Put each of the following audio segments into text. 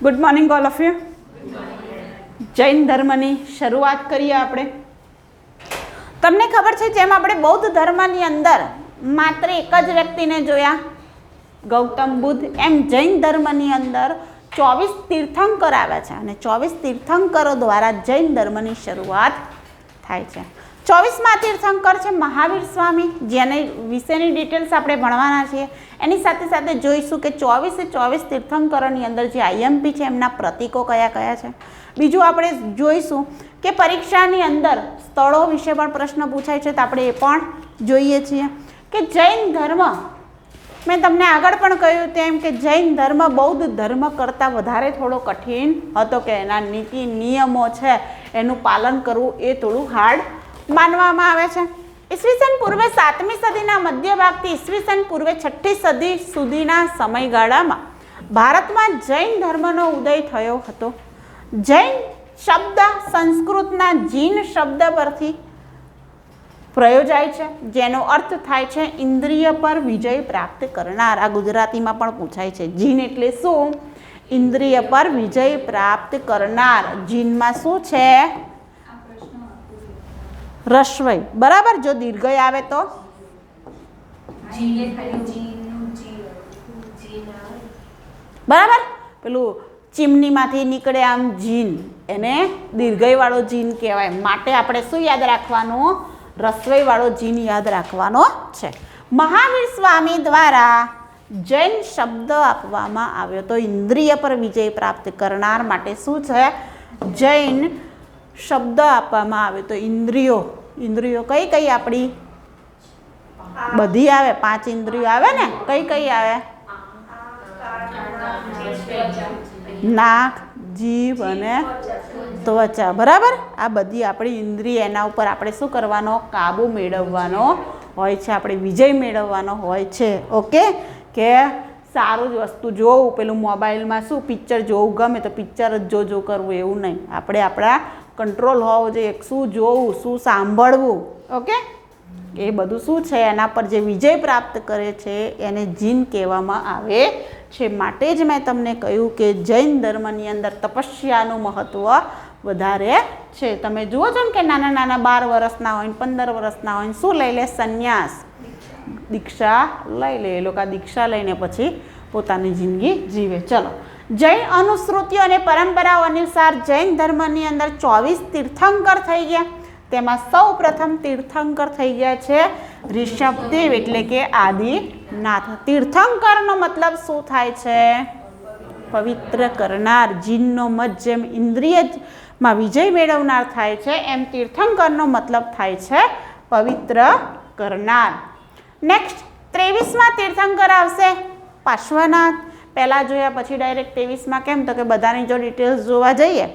Good morning all of you. Jain ધર્મની શરૂઆત કરીએ આપણે. તમને ખબર છે જેમ આપણે બૌદ્ધ ધર્મની અંદર માત્ર એક જ વ્યક્તિને જોયા ગૌતમ બુદ્ધ, એમ જૈન ધર્મની અંદર 24 તીર્થંકર આવ્યા છે અને 24 તીર્થંકરો દ્વારા જૈન ધર્મની શરૂઆત થાય છે. 24મા તીર્થંકર છે મહાવીર સ્વામી, જેની વિશેની ડિટેલ્સ આપણે ભણવાના છીએ. એની સાથે સાથે જોઈશું કે 24 તીર્થંકરોની અંદર જે આઈએમપી છે એમના પ્રતીકો કયા કયા છે. બીજું આપણે જોઈશું કે પરીક્ષાની અંદર સ્થળો વિશે પણ પ્રશ્ન પૂછાય છે, તો આપણે એ પણ જોઈએ છીએ કે જૈન ધર્મ, મેં તમને આગળ પણ કહ્યું તેમ કે જૈન ધર્મ બૌદ્ધ ધર્મ કરતાં વધારે થોડો કઠિન હતો, કે એના નીતિ નિયમો છે એનું પાલન કરવું એ થોડું હાર્ડ માનવામાં આવે છે. ઈસવીસન પૂર્વે 7મી સદીના મધ્ય ભાગથી ઈસવીસન પૂર્વે 6ઠ્ઠી સદી સુધીના સમયગાળામાં ભારતમાં જૈન ધર્મનો ઉદય થયો હતો. જૈન શબ્દ સંસ્કૃતના જીન શબ્દ પરથી પ્રયોજાય છે, જેનો અર્થ થાય છે ઇન્દ્રિય પર વિજય પ્રાપ્ત કરનાર. આ ગુજરાતીમાં પણ પૂછાય છે. જીન એટલે શું? ઇન્દ્રિય પર વિજય પ્રાપ્ત કરનાર. જીનમાં શું છે? રસ્વઈ. બરાબર. જો દીર્ઘય આવે તો બરાબર. પેલું ચીમનીમાંથી નીકળે આમ જીન, એને દીર્ઘયવાળો જીન કહેવાય. માટે આપણે શું યાદ રાખવાનું? રસ્વઈવાળો જીન યાદ રાખવાનો છે. મહાવીર સ્વામી દ્વારા જૈન શબ્દ આપવામાં આવ્યો તો ઇન્દ્રિય પર વિજય પ્રાપ્ત કરનાર માટે શું છે? જૈન શબ્દ આપવામાં આવ્યો તો ઇન્દ્રિયો. ઇન્દ્રિયો કઈ કઈ આપણી? બધી આવે. 5 ઇન્દ્રિયો આવે ને. કઈ કઈ આવે? નાક, જીભ અને ત્વચા. બરાબર. આ બધી આપણી ઇન્દ્રિય. એના ઉપર આપણે શું કરવાનો? કાબુ મેળવવાનો હોય છે, આપણે વિજય મેળવવાનો હોય છે. ઓકે. કે સારું જ વસ્તુ જોવું, પેલું મોબાઈલમાં શું પિક્ચર જોવું ગમે તો પિક્ચર જ જો કરવું એવું નહીં. આપણે આપણા કંટ્રોલ હોવો જોઈએ. શું જોવું, શું સાંભળવું. ઓકે. એ બધું શું છે, એના પર જે વિજય પ્રાપ્ત કરે છે એને જીન કહેવામાં આવે છે. માટે જ મેં તમને કહ્યું કે જૈન ધર્મની અંદર તપસ્યાનું મહત્ત્વ વધારે છે. તમે જુઓ છો ને કે નાના નાના 12 વર્ષના હોય, 15 વર્ષના હોય, શું લઈ લે? સંન્યાસ, દીક્ષા લઈ લે. એ લોકો દીક્ષા લઈને પછી પોતાની જિંદગી જીવે. ચલો, જૈન અનુશ્રુતિઓ અને પરંપરાઓ અનુસાર જૈન ધર્મની અંદર 24 તીર્થંકર થઈ ગયા. તેમાં સૌ પ્રથમ તીર્થંકર થઈ ગયા છે ઋષભદેવ, એટલે કે આદિનાથ. તીર્થંકરનો મતલબ શું થાય છે? પવિત્ર કરનાર. જીનનો મત જેમ ઇન્દ્રિયમાં વિજય મેળવનાર થાય છે, એમ તીર્થંકરનો મતલબ થાય છે પવિત્ર કરનાર. નેક્સ્ટ 23મા તીર્થંકર આવશે પાર્શ્વનાથ. પહેલાં જોયા પછી ડાયરેક્ટ 23માં કેમ? તો કે બધાની જો ડિટેલ્સ જોવા જઈએ,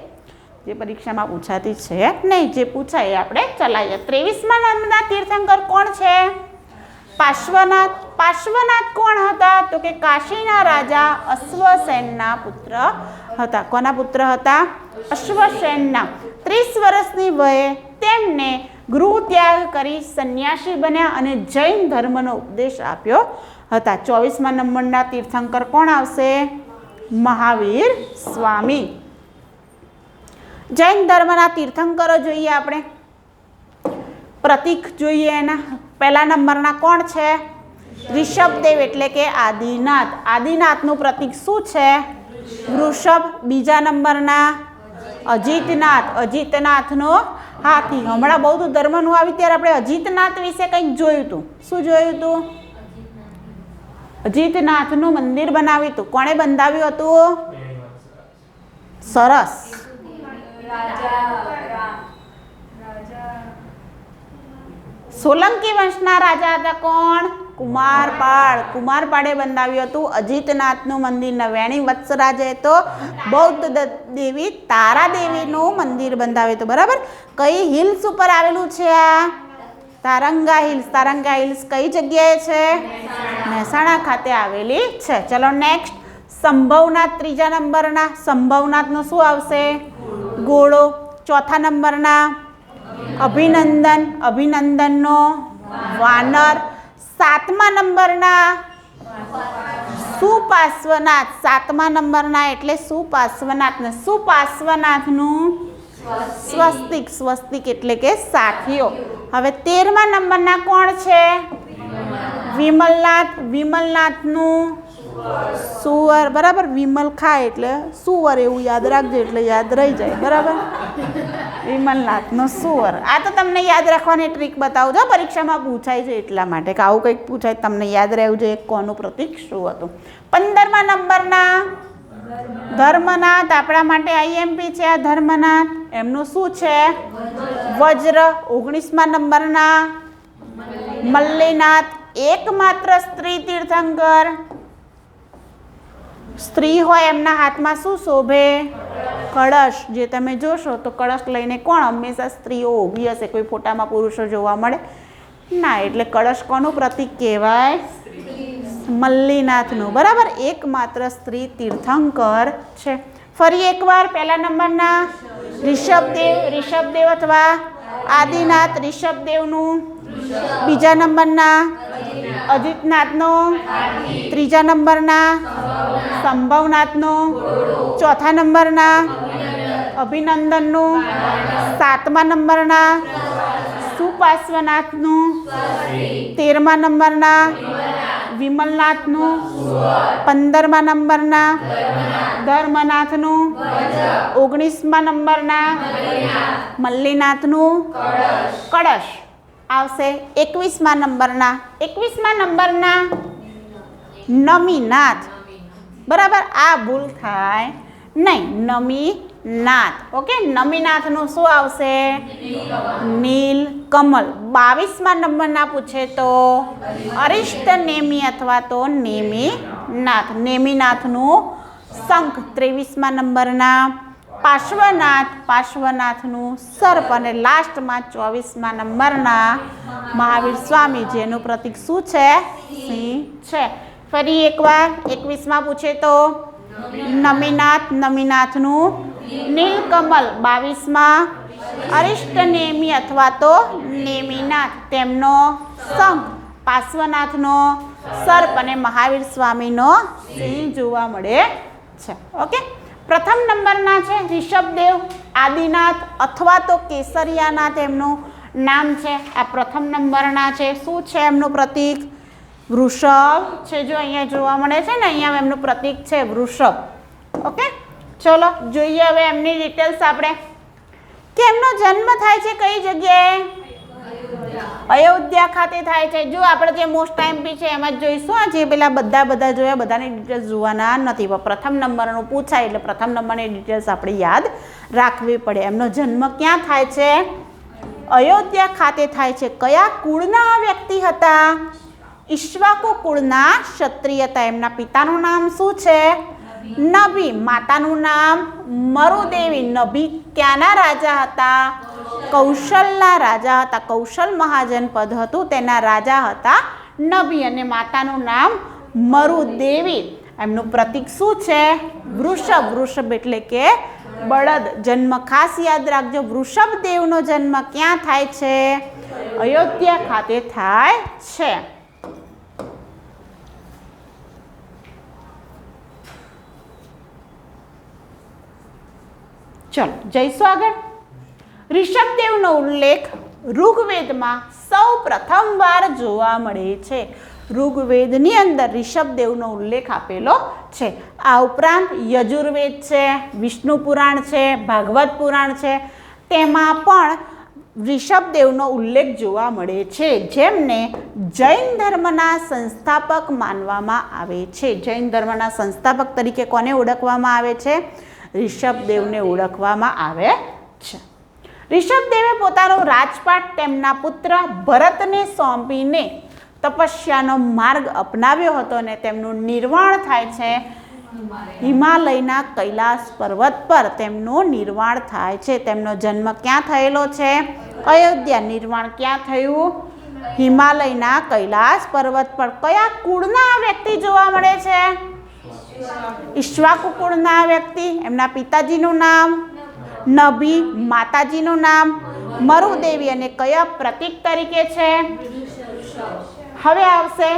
જે પરીક્ષામાં પૂછાતી છે નહીં, જે પૂછાય એ આપણે ચલાવીએ. 23મા નંબરના તીર્થંકર કોણ છે? પાર્શ્વનાથ. પાર્શ્વનાથ કોણ હતા? તો કે કાશીના રાજા અશ્વસેનના પુત્ર હતા. કોના પુત્ર હતા? અશ્વસેનના. 30 વર્ષની વયે તેમને ગૃહ ત્યાગ કરી સંન્યાસી બન્યા અને જૈન ધર્મનો ઉપદેશ આપ્યો હતા. 24મા નંબરના તીર્થંકર કોણ આવશે? મહાવીર સ્વામી. જૈન ધર્મના તીર્થંકરો જોઈએ આપણે. પ્રતીક જોઈએ એના. પહેલા નંબરના કોણ છે? ઋષભદેવ, એટલે કે આદિનાથ. આદિનાથનું પ્રતીક શું છે? વૃષભ. બીજા નંબરના અજીતનાથ. અજીતનાથનો હાથી. હમણાં બૌદ્ધ ધર્મનું આવી ત્યારે આપણે અજીતનાથ વિશે કંઈક જોયું હતું. શું જોયું હતું? અજીતનાથનું મંદિર બનાવ્યું હતું. કોણે બંધાવ્યું હતું? સરસ. સોલંકી વંશના રાજા હતા. કોણ? કુમારપાળ. કુમારપાળે બંધાવ્યું હતું અજીતનાથનું મંદિર. વેણી વત્સરાજે તો બૌદ્ધ દેવી તારા દેવીનું મંદિર બંધાવ્યું હતું. બરાબર. કઈ હિલ્સ ઉપર આવેલું છે આ? તારંગા હિલ્સ. તારંગા હિલ્સ કઈ જગ્યાએ છે? મહેસાણા ખાતે આવેલી છે. ચલો નેક્સ્ટ સંભવનાથ. ત્રીજા નંબરના સંભવનાથનો શું આવશે? ઘોડો. ચોથા નંબરના અભિનંદન. અભિનંદનનો વાનર. 7મા નંબરના સુપાર્શ્વનાથ 7મા નંબરના એટલે સુપાર્શ્વનાથ ને સુપાર્શ્વનાથનું સ્વસ્તિક સ્વસ્તિક એટલે કે સાથીઓ. હવે 13મા નંબરના કોણ છે? વિમલનાથ. વિમલનાથનું સુવર. બરાબર. વિમલ ખાય એટલે સુવર એવું યાદ રાખજો એટલે યાદ રહી જાય. બરાબર. વિમલનાથનો સુવર. આ તો તમને યાદ રાખવાની ટ્રીક બતાવું છો, પરીક્ષામાં પૂછાય છે એટલા માટે કે આવું કંઈક પૂછાય તમને યાદ રહેવું જોઈએ કોનું પ્રતીક શું હતું. 15મા નંબરના ધર્મનાથ. આપણા માટે આઈએમપી છે આ ધર્મનાથ. એમનું શું છે? વજ્ર. 19મા નંબરના મલ્લીનાથ. એકમાત્ર સ્ત્રી તીર્થંકર. સ્ત્રી હોય એમના હાથમાં શું શોભે? કળશ. જે તમે જોશો તો કળશ લઈને કોણ હંમેશા સ્ત્રીઓ ઊભી હશે? કોઈ ફોટામાં પુરુષો જોવા મળે ના. એટલે કળશ કોનું પ્રતીક કહેવાય? મલ્લીનાથનું. બરાબર. એકમાત્ર સ્ત્રી તીર્થંકર છે. ફરી એકવાર પહેલા નંબરના ઋષભદેવ. ઋષભદેવ અથવા આદિનાથ. ઋષભદેવનું. બીજા નંબરના અજીતનાથનો. ત્રીજા નંબરના સંભવનાથનો. ચોથા નંબરના અભિનંદનનું. 7મા નંબરના સુપાર્શ્વનાથનું. 13મા નંબરના વિમલનાથનું. 15મા નંબરના ધર્મનાથનું. 19મા નંબરના મલ્લીનાથનું કળશ આવશે. 21મા નંબરના નમીનાથ. બરાબર. આ ભૂલ થાય નહીં. નમીનાથ. ઓકે. નમીનાથનું શું આવશે? નીલકમલ. 22મા નંબરના પૂછે તો અરિષ્ટ નેમી અથવા તો નેમિનાથ. નેમિનાથનું શંખ. 23મા નંબરના પાર્શ્વનાથ. પાર્શ્વનાથનું સર્પ. અને લાસ્ટમાં 24મા નંબરના મહાવીર સ્વામી જેનું પ્રતીક શું છે? સિંહ છે. ફરી એકવાર 21માં પૂછે તો નમીનાથ. નમીનાથનું નીલકમલ. 22માં અરિષ્ટ નેમી અથવા તો નેમિનાથ તેમનો શંખ. પાર્શ્વનાથનો સર્પ અને મહાવીર સ્વામીનો સિંહ જોવા મળે છે. ઓકે. પ્રથમ નંબરના છે ઋષભદેવ, આદિનાથ અથવા તો કેસરિયાનાથ એમનું નામ છે. આ પ્રથમ નંબરના છે. શું છે એમનું પ્રતીક? વૃષભ છે. જો અહીંયા જોવા મળે છે ને, અહીંયા એમનું પ્રતીક છે વૃષભ. ઓકે. ચલો જોઈએ હવે એમની ડિટેલ્સ આપણે કે એમનો જન્મ થાય છે કઈ જગ્યાએ? અયોધ્યા ખાતે થાય છે. જો આપણે જે મોસ્ટ ટાઈમ છે એમાં જ જોઈશું. આ જે પેલા બધા જોયા બધાની ડિટેલ્સ જોવાના નથી. પ્રથમ નંબરનું પૂછાય એટલે પ્રથમ નંબરની ડિટેલ્સ આપણે યાદ રાખવી પડે. એમનો જન્મ ક્યાં થાય છે? અયોધ્યા ખાતે થાય છે. કયા કુળના વ્યક્તિ હતા? ઈક્ષ્વાકુ કુળના ક્ષત્રિય હતા. એમના પિતાનું નામ શું છે? નભી. માતાનું નામ મરુદેવી. નભી ક્યાંના રાજા હતા? કૌશલના રાજા હતા. કૌશલ મહાજન પદ હતું તેના રાજા હતા નભી. અને માતાનું નામ મરુદેવી. એમનું પ્રતીક શું છે? વૃષભ. વૃષભ એટલે કે બળદ. જન્મ ખાસ યાદ રાખજો. વૃષભદેવનો જન્મ ક્યાં થાય છે? અયોધ્યા ખાતે થાય છે. ચલો જઈશું આગળ. ઋષભદેવનો ઉલ્લેખ ઋગ્વેદમાં સૌ પ્રથમ વાર જોવા મળે છે. ઋગ્વેદની અંદર ઋષભદેવનો ઉલ્લેખ આપેલો છે. આ ઉપરાંત યજુર્વેદ છે, વિષ્ણુ પુરાણ છે, ભાગવત પુરાણ છે, તેમાં પણ ઋષભદેવનો ઉલ્લેખ જોવા મળે છે, જેમને જૈન ધર્મના સંસ્થાપક માનવામાં આવે છે. જૈન ધર્મના સંસ્થાપક તરીકે કોને ઓળખવામાં આવે છે? ઋષભદેવને ઓળખવામાં આવે છે. ઋષભદેવે પોતાનો રાજપાટ તેમના પુત્ર ભરતને સોંપીને તપસ્યાનો માર્ગ અપનાવ્યો હતો અને તેમનું નિર્વાણ થાય છે હિમાલયના કૈલાસ પર્વત પર. તેમનું નિર્વાણ થાય છે. તેમનો જન્મ ક્યાં થયેલો છે? અયોધ્યા. નિર્વાણ ક્યાં થયું? હિમાલયના કૈલાસ પર્વત પર. કયા કુળના વ્યક્તિ જોવા મળે છે? ઈક્ષ્વાકુ કુળના વ્યક્તિ. એમના પિતાજીનું નામ નભી, માતાજીનું નામ મરુદેવી અને કયા પ્રતીક તરીકે છે? હવે આવશે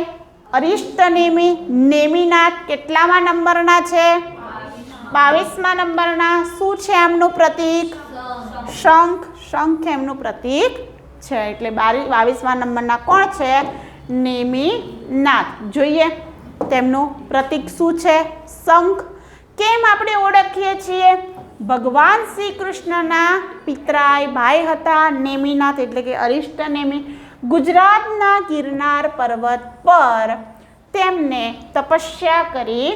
અરિષ્ટ નેમી, નેમિનાથ કેટલામાં નંબરના છે? 22મા નંબરના. શું છે એમનું પ્રતીક? શંખ. શંખ એમનું પ્રતીક છે. એટલે 22મા નંબરના કોણ છે? નેમિનાથ. જોઈએ તેમનું પ્રતીક શું છે? શંખ. કેમ આપણે ઓળખીએ છીએ? ભગવાન શ્રી કૃષ્ણના પિતરાય ભાઈ હતા નેમિનાથ એટલે કે અરિષ્ટ નેમિ. ગુજરાતના ગિરનાર પર્વત પર તેમને તપસ્યા કરી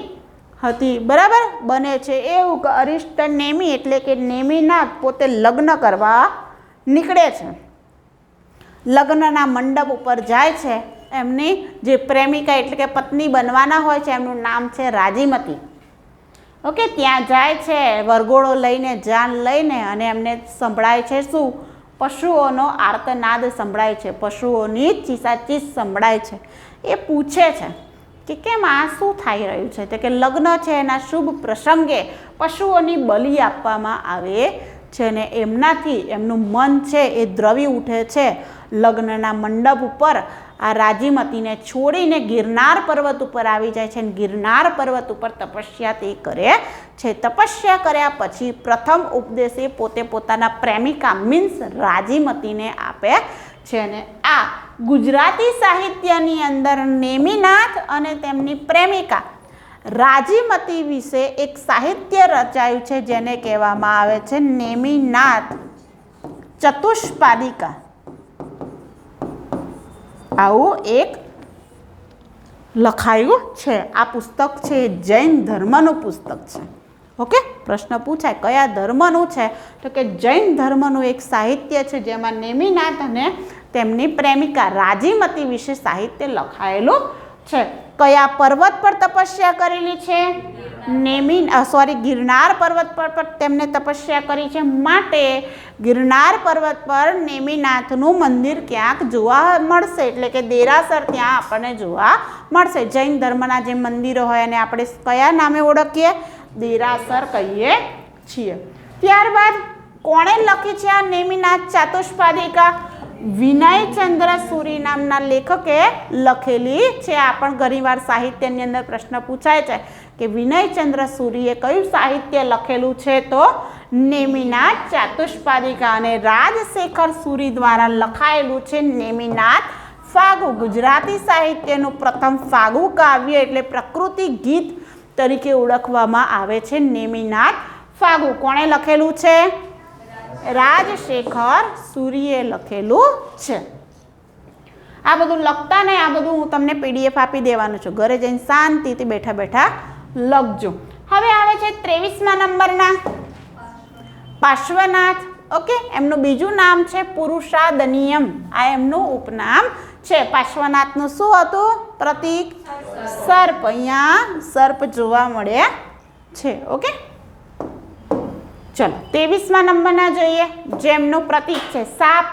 હતી. બરાબર બને છે એવું કે અરિષ્ટ નેમિ એટલે કે નેમિનાથ પોતે લગ્ન કરવા નીકળે છે, લગ્નના મંડપ ઉપર જાય છે. એમની જે પ્રેમિકા એટલે કે પત્ની બનવાના હોય છે એમનું નામ છે રાજીમતી. ઓકે, ત્યાં જાય છે વરઘોડો લઈને, જાન લઈને, અને એમને સંભળાય છે શું? પશુઓનો આર્તનાદ સંભળાય છે, પશુઓની ચીસાચીસ સંભળાય છે. એ પૂછે છે કે કેમ આ શું થઈ રહ્યું છે? તો કે લગ્ન છે એના શુભ પ્રસંગે પશુઓની બલિ આપવામાં આવે છે ને એમનાથી એમનું મન છે એ દ્રવી ઉઠે છે. લગ્નના મંડપ ઉપર આ રાજીમતીને છોડીને ગિરનાર પર્વત ઉપર આવી જાય છે અને ગિરનાર પર્વત ઉપર તપસ્યા તે કરે છે. તપસ્યા કર્યા પછી પ્રથમ ઉપદેશ એ પોતે પોતાના પ્રેમિકા મીન્સ રાજીમતીને આપે છે. અને આ ગુજરાતી સાહિત્યની અંદર નેમિનાથ અને તેમની પ્રેમિકા રાજીમતી વિશે એક સાહિત્ય રચાયું છે જેને કહેવામાં આવે છે નેમિનાથ ચતુષ્પાદિકા. આવું એક લખાયું છે. આ પુસ્તક છે જૈન ધર્મનું પુસ્તક છે. ઓકે, પ્રશ્ન પૂછાય કયા ધર્મનું છે? તો કે જૈન ધર્મનું એક સાહિત્ય છે જેમાં નેમિનાથ અને તેમની પ્રેમિકા રાજીમતી વિશે સાહિત્ય લખાયેલું છે. કયા પર્વત પર તપસ્યા કરેલી છે? ગિરનાર પર્વત પર તેમને તપસ્યા કરી છે. માટે ગિરનાર પર્વત પર નેમિનાથનું મંદિર ક્યાંક જોવા મળશે, એટલે કે દેરાસર ત્યાં આપણને જોવા મળશે. જૈન ધર્મના જે મંદિરો હોય અને આપણે કયા નામે ઓળખીએ? દેરાસર કહીએ છીએ. ત્યારબાદ કોણે લખી છે આ નેમિનાથ ચતુષ્પાદિકા? વિનયચંદ્ર સુરી નામના લેખકે લખેલી છે. આ પણ ઘણીવાર સાહિત્યની અંદર પ્રશ્ન પૂછાય છે કે વિનયચંદ્ર સુરીએ કયું સાહિત્ય લખેલું છે? તો નેમિનાથ ચતુષ્પાદિકા. અને રાજશેખર સુરી દ્વારા લખાયેલું છે નેમિનાથ ફાગુ. ગુજરાતી સાહિત્યનું પ્રથમ ફાગુ કાવ્ય એટલે પ્રકૃતિ ગીત તરીકે ઓળખવામાં આવે છે નેમિનાથ ફાગુ. કોણે લખેલું છે? રાજશેખર સુરીએ લખેલું છે. આ બધું લખતા ને આ બધું હું તમને PDF આપી દેવાનું છું. ઘરે જઈને શાંતિથી બેઠા બેઠા લખજો. હવે આવે છે 23મા નંબરના પાર્શ્વનાથ. ઓકે, એમનું બીજું નામ છે પુરુષાદનિયમ. આ એમનું ઉપનામ છે. પાર્શ્વનાથનું શું હતું પ્રતીક? સર્પ. અહીંયા સર્પ જોવા મળે છે. ઓકે, ચલો 23મા નંબરના જોઈએ. જેમનું પ્રતીક છે સાપ.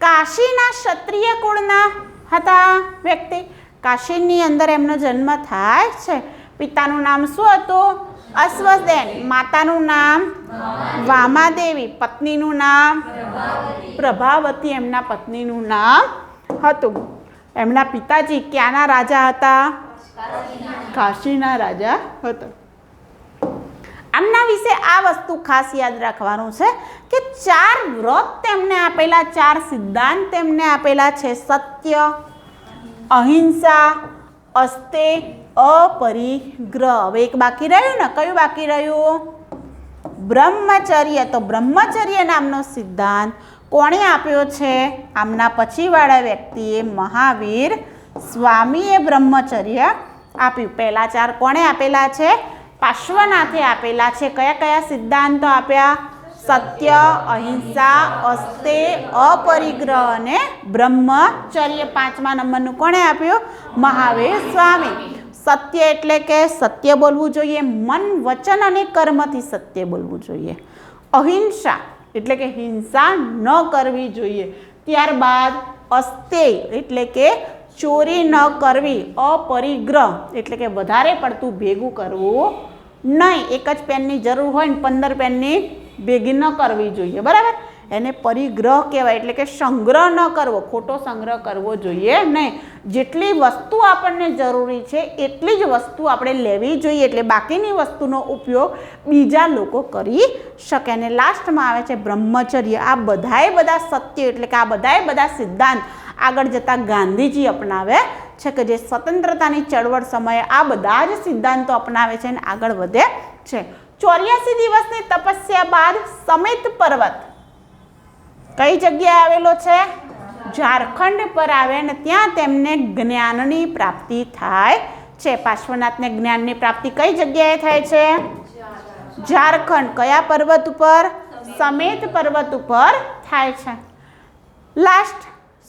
કાશીના ક્ષત્રિય કુળના હતા વ્યક્તિ. કાશીની અંદર એમનો જન્મ થાય છે. પિતાનું નામ શું હતું? અશ્વસેન. માતાનું નામ વામાદેવી. પત્નીનું નામ પ્રભાવતી. એમના પત્નીનું નામ હતું. એમના પિતાજી ક્યાંના રાજા હતા? કાશીના રાજા હતા. આમના વિશે આ વસ્તુ ખાસ યાદ રાખવાનું છે કે 4 વ્રત તેમને આપેલા, 4 સિદ્ધાંત તેમને આપેલા છે. સત્ય, અહિંસા, અસ્તેય, અપરિગ્રહ. હવે એક બાકી રહ્યું ને, કયું બાકી રહ્યું? બ્રહ્મચર્ય. તો બ્રહ્મચર્ય નામનો સિદ્ધાંત કોણે આપ્યો છે? આમના પછીવાળા વ્યક્તિએ મહાવીર સ્વામીએ બ્રહ્મચર્ય આપ્યું. પહેલા 4 કોણે આપેલા છે? પાર્શ્વનાથે આપેલા છે. કયા કયા સિદ્ધાંતો આપ્યા? સત્ય, અહિંસા, અસ્તેય, અપરિગ્રહ અને બ્રહ્મચર્ય. 5મા નંબરનું કોણે આપ્યું? મહાવીર સ્વામી. સત્ય એટલે કે સત્ય બોલવું જોઈએ, મન, વચન અને કર્મથી સત્ય બોલવું જોઈએ. અહિંસા એટલે કે હિંસા ન કરવી જોઈએ. ત્યારબાદ અસ્તેય એટલે કે ચોરી ન કરવી. અપરિગ્રહ એટલે કે વધારે પડતું ભેગું કરવું નહીં. એક જ પેનની જરૂર હોય ને 15 પેનની ભેગી ન કરવી જોઈએ. બરાબર, એને પરિગ્રહ કહેવાય. એટલે કે સંગ્રહ ન કરવો, ખોટો સંગ્રહ કરવો જોઈએ નહીં. જેટલી વસ્તુ આપણને જરૂરી છે એટલી જ વસ્તુ આપણે લેવી જોઈએ, એટલે બાકીની વસ્તુનો ઉપયોગ બીજા લોકો કરી શકે. અને લાસ્ટમાં આવે છે બ્રહ્મચર્ય. આ બધા સત્ય એટલે કે આ બધા સિદ્ધાંત આગળ જતાં ગાંધીજી અપનાવે છે, કે જે સ્વતંત્રતાની ચળવળ સમયે આ બધા જ સિદ્ધાંતો અપનાવે છે અને આગળ વધે છે. 84 દિવસની તપસ્યા બાદ સમેત પર્વત કઈ જગ્યાએ આવેલો છે? ઝારખંડ પર આવે અને ત્યાં તેમને જ્ઞાનની પ્રાપ્તિ થાય છે. પાર્શ્વનાથને જ્ઞાનની પ્રાપ્તિ કઈ જગ્યાએ થાય છે? ઝારખંડ. કયા પર્વત ઉપર? સમેત પર્વત ઉપર થાય છે. લાસ્ટ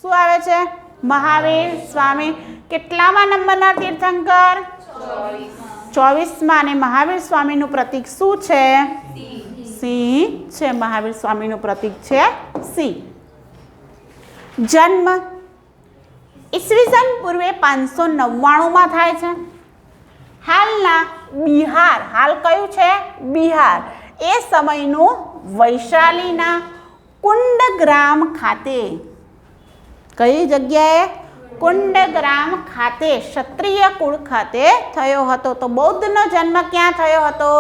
શું આવે છે? મહાવીર સ્વામી. કેટલામા નંબરના તીર્થંકર? 24માં. અને મહાવીર સ્વામીનું પ્રતીક શું છે? સિંહ છે. મહાવીર સ્વામીનું પ્રતીક છે સિંહ. જન્મ ઈસવીસન પૂર્વે 599માં થાય છે. હાલના બિહાર, હાલ કયું છે? બિહાર. એ સમયનું વૈશાલીના કુંડગ્રામ ખાતે, કઈ જગ્યાએ? કુંડગ્રામ ખાતે ક્ષત્રિય કુળ ખાતે થયો હતો. તો બૌદ્ધનો જન્મ ક્યાં થયો હતો?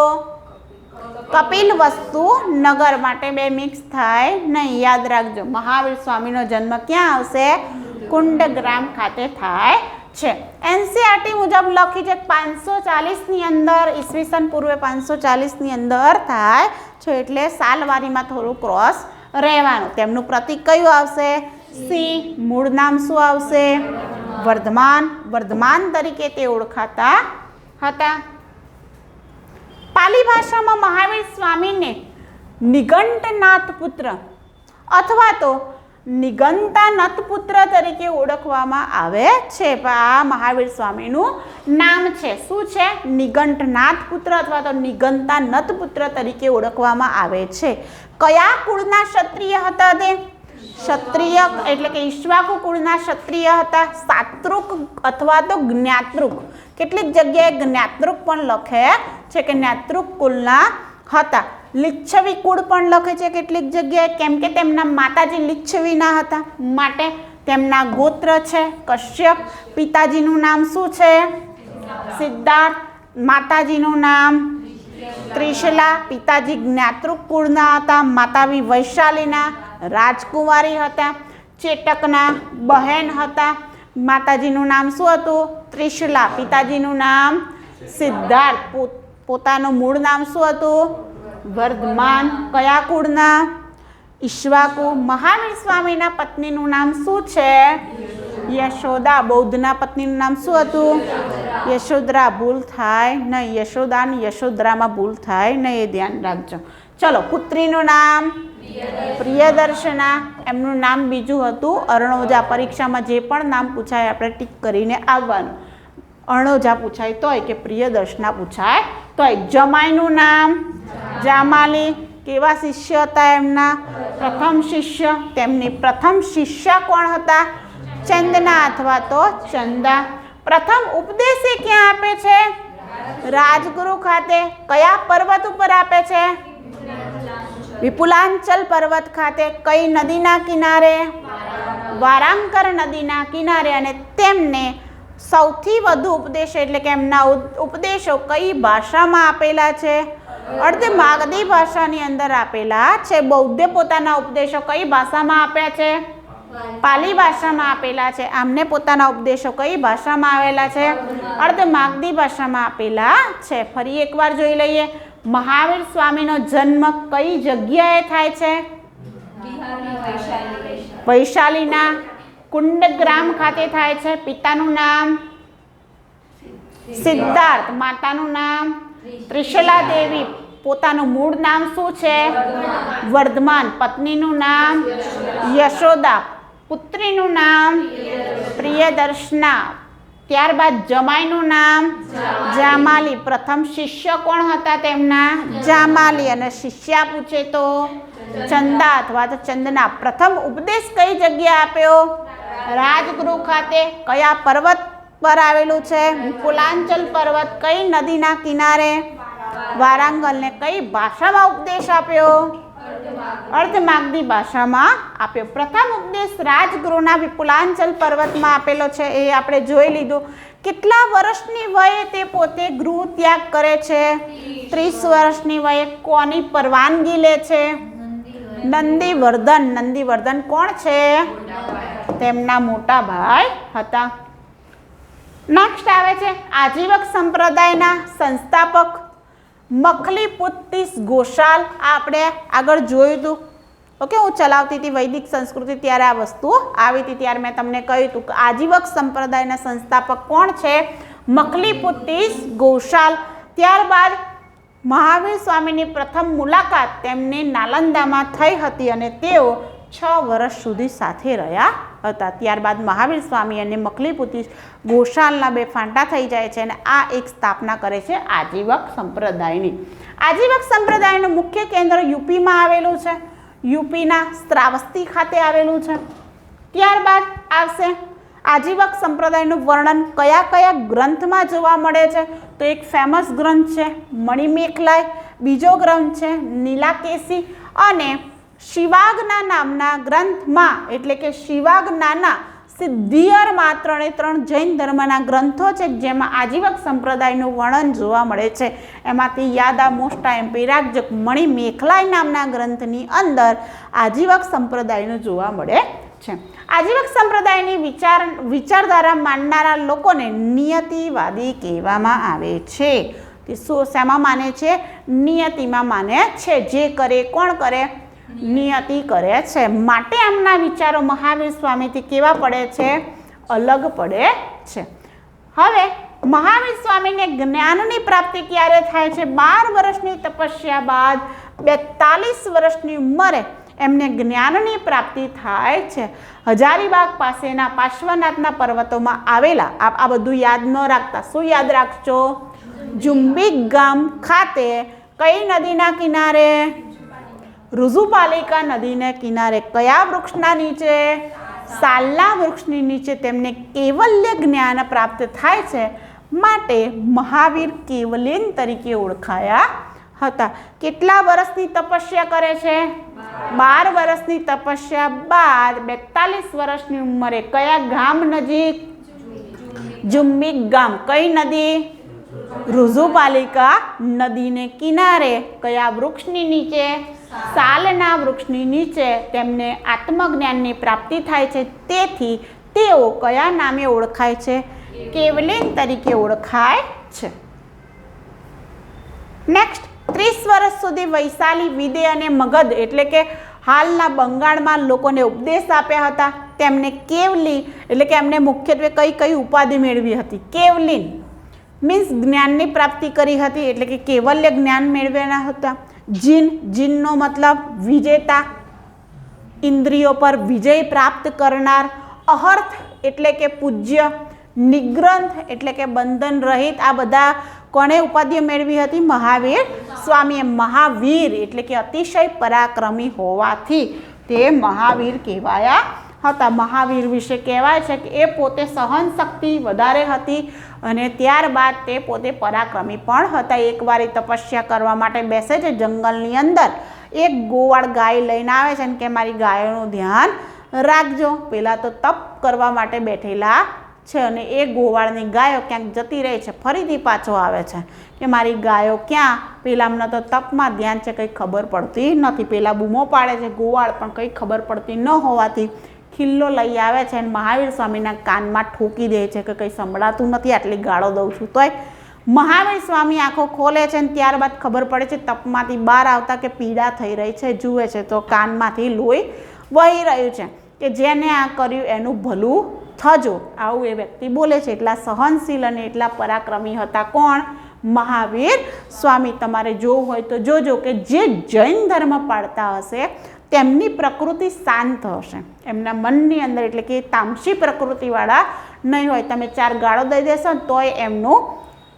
કપિલવસ્તુ નગર. માટે બે મિક્સ થાય નહીં, યાદ રાખજો. મહાવીર સ્વામીનો જન્મ ક્યાં આવશે? કુંડગ્રામ ખાતે થાય છે. એનસીઆરટી મુજબ લખી છે 540ની અંદર, ઈસવીસન પૂર્વે 540ની અંદર થાય છે, એટલે સાલવારીમાં થોડું ક્રોસ રહેવાનું. તેમનું પ્રતીક કયું આવશે? સિંહ. મૂળ નામ શું આવશે? વર્ધમાન. વર્ધમાન તરીકે તે ઓળખાતા હતા. પાલી ભાષામાં મહાવીર સ્વામીને નિઘંટનાથ પુત્ર અથવા તો નિગંતાનથ પુત્ર તરીકે ઓળખવામાં આવે છે. આ મહાવીર સ્વામીનું નામ છે. શું છે? નિઘંટનાથ પુત્ર અથવા તો નિગંતાનથ પુત્ર તરીકે ઓળખવામાં આવે છે. કયા કુળના ક્ષત્રિય હતા તે? ક્ષત્રિય એટલે કે ઈક્ષ્વાકુ કુળના ક્ષત્રિય હતા. સાત્રુક અથવા તો જ્ઞાતૃક. કેટલીક જગ્યાએ જ્ઞાતૃક પણ લખે છે કે જ્ઞાતૃક કુળના હતા. લિચ્છવી કુળ પણ લખે છે કેટલીક જગ્યાએ, કેમ કે તેમના માતાજી લિચ્છવીના હતા, માટે તેમના ગોત્ર છે કશ્યપ. પિતાજીનું નામ શું છે? સિદ્ધાર્થ. માતાજીનું નામ ત્રિશલા. પિતાજી જ્ઞાતૃક કુળના હતા, માતાજી વૈશાલીના રાજકુમારી હતા. ચેટકના બહેન હતા. માતાજીનું નામ શું હતું? ત્રિશલા. પિતાજીનું નામ સિદ્ધાર્થ. પોતાનું મૂળ નામ શું હતું? વર્ધમાન. કયા કુળના? ઈક્ષ્વાકુ. મહાવીર સ્વામીના પત્નીનું નામ શું છે? યશોદા. બૌદ્ધના પત્નીનું નામ શું હતું? યશોદરા. ભૂલ થાય નહીં, યશોદા અને યશોદરામાં ભૂલ થાય નહીં, એ ધ્યાન રાખજો. ચલો, પુત્રીનું નામ પ્રિયદર્શના. એમનું નામ બીજું હતું અરણોજા. પરીક્ષામાં જે પણ નામ પૂછાય આપણે ટીક કરીને આવવાનું. અરણોજા પૂછાય તોય કે પ્રિયદર્શના પૂછાય તોય. જમાઈનું નામ જામાલી. કેવા શિષ્ય હતા એમના? પ્રથમ શિષ્ય. તેમની પ્રથમ શિષ્ય કોણ હતા? ચંદના અથવા તો ચંદા. પ્રથમ ઉપદેશ એ ક્યાં આપે છે? રાજગુરુ ખાતે. કયા પર્વત ઉપર આપે છે? વિપુલાંચલ પર્વત ખાતે. કઈ નદીના કિનારે? વારાંકર નદીના કિનારે. અને તેમને સૌથી વધુ ઉપદેશ એટલે કે એમના ઉપદેશો કઈ ભાષામાં આપેલા છે? અર્ધ માગધી ભાષાની અંદર આપેલા છે. બૌદ્ધે પોતાના ઉપદેશો કઈ ભાષામાં આપ્યા છે? પાલી ભાષામાં આપેલા છે. આમને પોતાના ઉપદેશો કઈ ભાષામાં આવેલા છે? અર્ધ માગધી ભાષામાં આપેલા છે. ફરી એકવાર જોઈ લઈએ. મહાવીર સ્વામીનો જન્મ કઈ જગ્યાએ થાય છે? વૈશાલીના કુંડગ્રામ ખાતે થાય છે. પિતાનું નામ સિદ્ધાર્થ. માતાનું નામ ત્રિશલા દેવી. પોતાનું મૂળ નામ શું છે? વર્ધમાન. પત્નીનું નામ યશોદા. પુત્રીનું નામ પ્રિયદર્શના. ત્યારબાદ જમાઈનું નામ જામાલી. પ્રથમ શિષ્ય કોણ હતા તેમના? જામાલી. અને શિષ્યા પૂછે તો ચંદા અથવા તો ચંદના. પ્રથમ ઉપદેશ કઈ જગ્યાએ આપ્યો? રાજગૃહ ખાતે. કયા પર્વત પર આવેલું છે? વિપુલાંચલ પર્વત. કઈ નદીના કિનારે? વારાંગલ. ને કઈ ભાષામાં ઉપદેશ આપ્યો? અર્ધમાગધી ભાષામાં આપ્યો. પ્રથમ ઉપદેશ રાજગૃહના વિપુલાંચલ પર્વતમાં આપેલો છે, એ આપણે જોઈ લીધું. કેટલા વર્ષની વયે તે પોતે ગૃહ ત્યાગ કરે છે? 30 વર્ષની વયે. કોની પરવાનગી લે છે? નંદીવર્ધન. નંદીવર્ધન કોણ છે? તેમના મોટા ભાઈ હતા. નેક્સ્ટ આવે છે આજીવક સંપ્રદાયના સંસ્થાપક મખલીપુત્તિસ ગોશાલ. આ આપણે આગળ જોયું હતું. ઓકે, હું ચલાવતી હતી વૈદિક સંસ્કૃતિ ત્યારે આ વસ્તુ આવી હતી, ત્યારે મેં તમને કહ્યું હતું કે આજીવક સંપ્રદાયના સંસ્થાપક કોણ છે? મખલીપુત્તિસ ગોશાલ. ત્યારબાદ મહાવીર સ્વામીની પ્રથમ મુલાકાત તેમની નાલંદામાં થઈ હતી અને તેઓ 6 વર્ષ સુધી સાથે રહ્યા હતા. ત્યારબાદ મહાવીર સ્વામી અને મખલીપુત્તિસ ગોશાલના 2 ફાંટા થઈ જાય છે અને આ એક સ્થાપના કરે છે આજીવક સંપ્રદાયની. આજીવક સંપ્રદાયનું મુખ્ય કેન્દ્ર યુપીમાં આવેલું છે, યુપીના શ્રાવસ્તી ખાતે આવેલું છે. ત્યારબાદ આવશે આજીવક સંપ્રદાયનું વર્ણન કયા કયા ગ્રંથમાં જોવા મળે છે? તો એક ફેમસ ગ્રંથ છે મણિમેખલાય, બીજો ગ્રંથ છે નીલાકેશી અને શિવાગ્ના નામના ગ્રંથમાં, એટલે કે શિવાગ્નાના સિદ્ધિયરમાં 3 જૈન ધર્મના ગ્રંથો છે જેમાં આજીવક સંપ્રદાયનું વર્ણન જોવા મળે છે. એમાંથી યાદ આ મોસ્ટ એમપી રાખજો, મણિમેખલાય નામના ગ્રંથની અંદર આજીવક સંપ્રદાયનું જોવા મળે છે. આજીવક સંપ્રદાયની વિચારધારા માનનારા લોકોને નિયતિવાદી કહેવામાં આવે છે. તે શેમાં માને છે? નિયતિમાં માને છે. જે કરે કોણ કરે? નિયતિ કરે છે. માટે એમના વિચારો મહાવીર સ્વામીથી કેવા પડે છે? અલગ પડે છે. હવે મહાવીર સ્વામીને જ્ઞાનની પ્રાપ્તિ ક્યારે થાય છે? 12 વર્ષની તપસ્યા બાદ 42 વર્ષની ઉંમરે એમને જ્ઞાનની પ્રાપ્તિ થાય છે. હજારીબાગ પાસેના પાર્શ્વનાથના પર્વતોમાં આવેલા, આ બધું યાદ ન રાખતા, શું યાદ રાખજો? જુંબીક ગામ ખાતે કઈ નદીના કિનારે? ઋજુપાલિકા નદીને કિનારે. કયા વૃક્ષના નીચે? સાલના વૃક્ષની નીચે તેમને કૈવલ્ય જ્ઞાન પ્રાપ્ત થાય છે. માટે મહાવીર કેવલિન તરીકે ઓળખાયા હતા. કેટલા વર્ષની તપસ્યા કરે છે? 12 વર્ષની તપસ્યા બાદ 42 વર્ષની ઉંમરે કયા ગામ નજીક? જુંબીક ગામ. કઈ નદી? ઋજુપાલિકા નદીને કિનારે. કયા વૃક્ષની નીચે? સાલના વૃક્ષની નીચે તેમને આત્મજ્ઞાનની પ્રાપ્તિ થાય છે. તેથી તેઓ કયા નામે ઓળખાય છે? કેવલિન તરીકે ઓળખાય છે. નેક્સ્ટ 30 વર્ષ સુધી વૈશાલી, વિદે અને મગધ એટલે કે હાલના બંગાળમાં લોકોને ઉપદેશ આપ્યા હતા. તેમને કેવલી એટલે કે એમને મુખ્યત્વે કઈ ઉપાધિ મેળવી હતી? કેવલિન મીન્સ જ્ઞાનની પ્રાપ્તિ કરી હતી, એટલે કે કૈવલ્ય જ્ઞાન મેળવેલા હતા. જીનનો મતલબ વિજેતા, ઇન્દ્રિયો પર વિજય પ્રાપ્ત કરનાર. અહર્થ એટલે કે પૂજ્ય. નિગ્રંથ એટલે કે બંધન રહિત. આ બધા કોણે ઉપાધિઓ મેળવી હતી? મહાવીર સ્વામીએ. મહાવીર એટલે કે અતિશય પરાક્રમી હોવાથી તે મહાવીર કહેવાયા હતા. મહાવીર વિશે કહેવાય છે કે એ પોતે સહન શક્તિ વધારે હતી અને ત્યારબાદ તે પોતે પરાક્રમી પણ હતા. એકવાર એ તપસ્યા કરવા માટે બેસે છે જંગલની અંદર. એક ગોવાળ ગાય લઈને આવે છે અને કે મારી ગાયોનું ધ્યાન રાખજો. પહેલાં તો તપ કરવા માટે બેઠેલા છે અને એ ગોવાળની ગાયો ક્યાંક જતી રહે છે, ફરીથી પાછો આવે છે કે મારી ગાયો ક્યાં? પેલા અમને તો તપમાં ધ્યાન છે, કંઈ ખબર પડતી નથી. પેલા બૂમો પાડે છે ગોવાળ, પણ કંઈ ખબર પડતી ન હોવાથી ખિલ્લો લઈ આવે છે અને મહાવીર સ્વામીના કાનમાં ઠોકી દે છે કે કંઈ સંભળાતું નથી, આટલી ગાળો દઉં છું. તોય મહાવીર સ્વામી આંખો ખોલે છે અને ત્યારબાદ ખબર પડે છે તપમાંથી બહાર આવતા કે પીડા થઈ રહી છે. જુએ છે તો કાનમાંથી લોહી વહી રહ્યું છે કે જેને આ કર્યું એનું ભલું થજો. આવું એ વ્યક્તિ બોલે છે. એટલા સહનશીલ અને એટલા પરાક્રમી હતા. કોણ? મહાવીર સ્વામી. તમારે જોવું હોય તો જોજો કે જે જૈન ધર્મ પાળતા હશે તેમની પ્રકૃતિ શાંત હશે. એમના મનની અંદર એટલે કે તામસી પ્રકૃતિવાળા નહીં હોય. તમે 4 ગાળો દઈ દેશો તોય એમનું